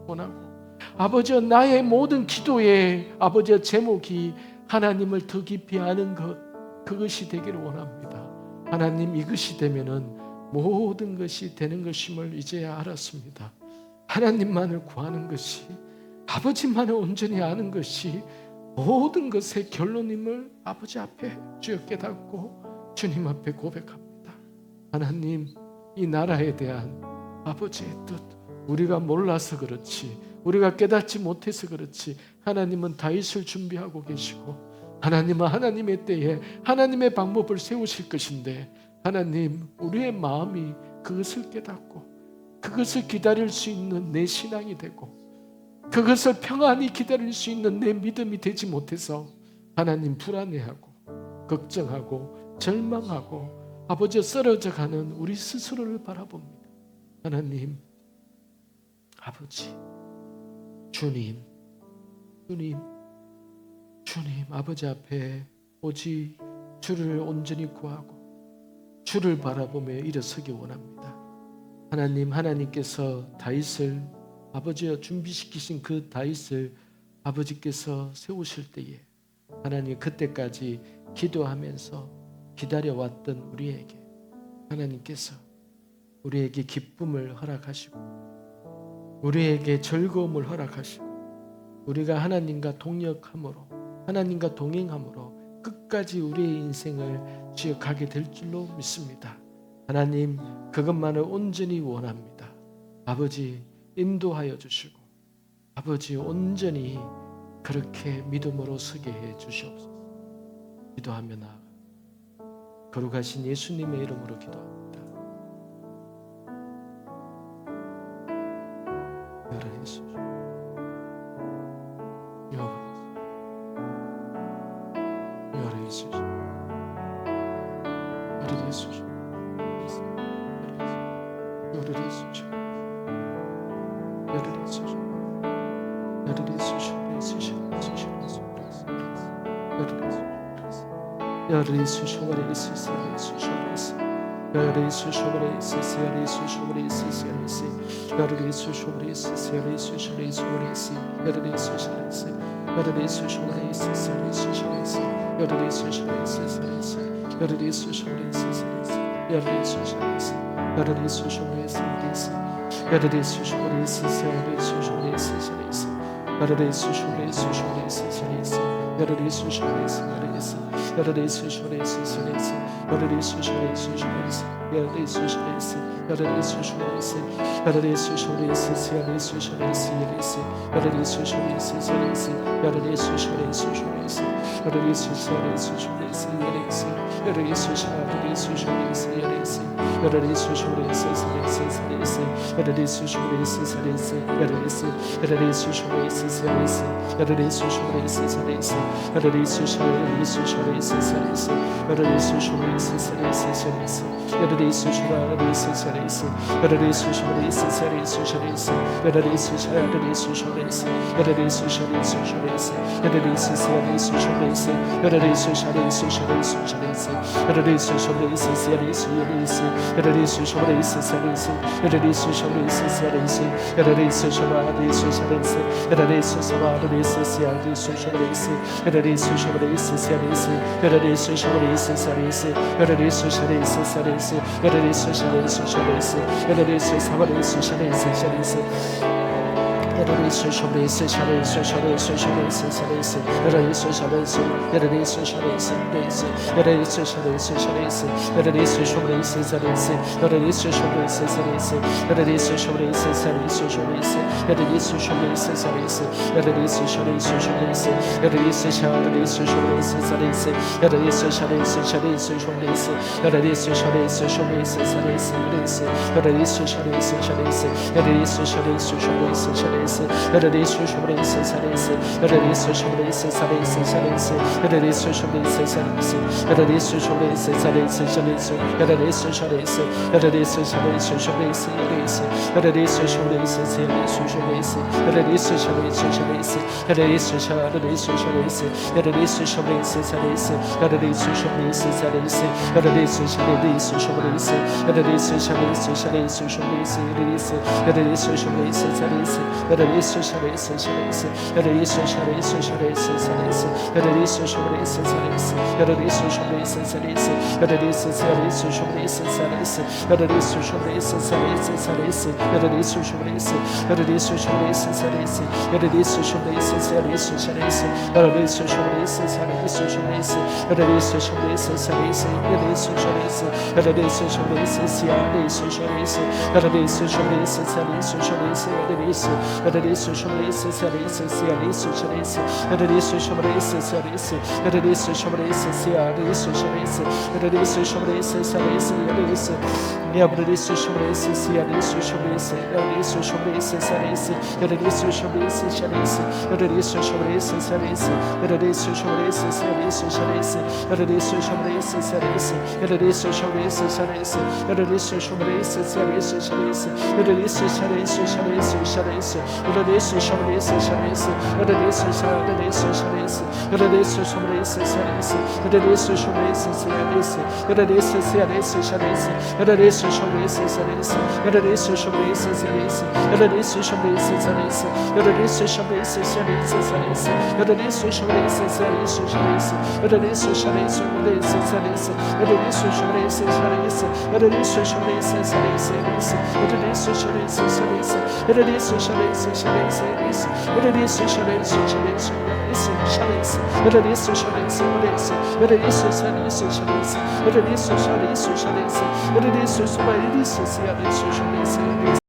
원하고 아버지여 나의 모든 기도의 아버지의 제목이 하나님을 더 깊이 아는 것 그것이 되기를 원합니다. 하나님 이것이 되면은 모든 것이 되는 것임을 이제야 알았습니다. 하나님만을 구하는 것이 아버지만을 온전히 아는 것이 모든 것의 결론임을 아버지 앞에 주여 깨닫고 주님 앞에 고백합니다. 하나님, 이 나라에 대한 아버지의 뜻, 우리가 몰라서 그렇지, 우리가 깨닫지 못해서 그렇지, 하나님은 다윗을 준비하고 계시고 하나님은 하나님의 때에 하나님의 방법을 세우실 것인데, 하나님, 우리의 마음이 그것을 깨닫고 그것을 기다릴 수 있는 내 신앙이 되고 그것을 평안히 기다릴 수 있는 내 믿음이 되지 못해서 하나님 불안해하고 걱정하고 절망하고 아버지 쓰러져가는 우리 스스로를 바라봅니다. 하나님, 아버지, 주님, 아버지 앞에 오직 주를 온전히 구하고 주를 바라보며 일어서기 원합니다. 하나님, 하나님께서 다윗을 아버지여 준비시키신 그 다윗을 아버지께서 세우실 때에 하나님, 그때까지 기도하면서 기다려왔던 우리에게 하나님께서 우리에게 기쁨을 허락하시고 우리에게 즐거움을 허락하시고 우리가 하나님과 동역함으로 하나님과 동행함으로 끝까지 우리의 인생을 주여 가게 될 줄로 믿습니다. 하나님, 그것만을 온전히 원합니다. 아버지, 인도하여 주시고 아버지 온전히 그렇게 믿음으로 서게 해 주시옵소서. 기도하며 나아가 거룩하신 예수님의 이름으로 기도합니다. 여러 예수, 여러 예수, 여러 예수, 여러 예수. isso, chama isso, chama isso, era isso, chama isso, chama isso, chama isso, era isso, chama isso, chama isso, era isso, chama isso, chama isso, era isso, chama isso, chama isso, chama isso, era isso, chama isso, chama isso, chama isso, era isso, chama isso, era isso, chama isso, chama isso, era isso, chama isso, chama isso, chama isso, era isso, chama isso, chama isso, chama isso, era isso, chama isso, chama isso, era isso, chama isso, era isso, chama isso, era isso, chama isso, era isso, chama isso, chama isso, chama isso, era isso, chama isso, chama isso, era isso, chama isso, era isso, chama isso, chama isso, era isso, chama isso, era isso, chama isso, era isso, chama isso, chama isso, era isso, e abra isso, chama isso, era isso, chama isso, era isso, chama isso, era isso, era isso, chama isso, chama isso, era isso, chama isso, era isso, era isso, chama isso, era isso, chama isso, era isso, chama isso, era isso, era isso, chama isso, era isso, era isso, chama isso, era isso, chama isso, era isso, chama isso, chama isso, chama isso, era isso, chama isso, chama isso, era isso, chama isso, chama isso, era isso, chama isso, chama isso, era isso, chama isso, chama isso, era isso, chama isso, chama isso, era isso, chama isso, chama isso, era isso, chama isso, chama isso, era isso, chama isso, chama isso, era isso, chama isso, chama isso, chama isso, era isso, chama isso, chama isso, chama isso, era isso, chama isso, chama isso, chama isso, era isso, chama isso, chama isso, era isso, chama isso, chama isso, era isso, chama isso, chama isso, era isso, chama isso, chama isso, era isso, chama isso, chama isso, chama isso, era isso, chama isso, chama isso, era isso, chama isso, chama isso, era isso, chama isso, chama isso, era isso, chama isso, chama isso, chama isso,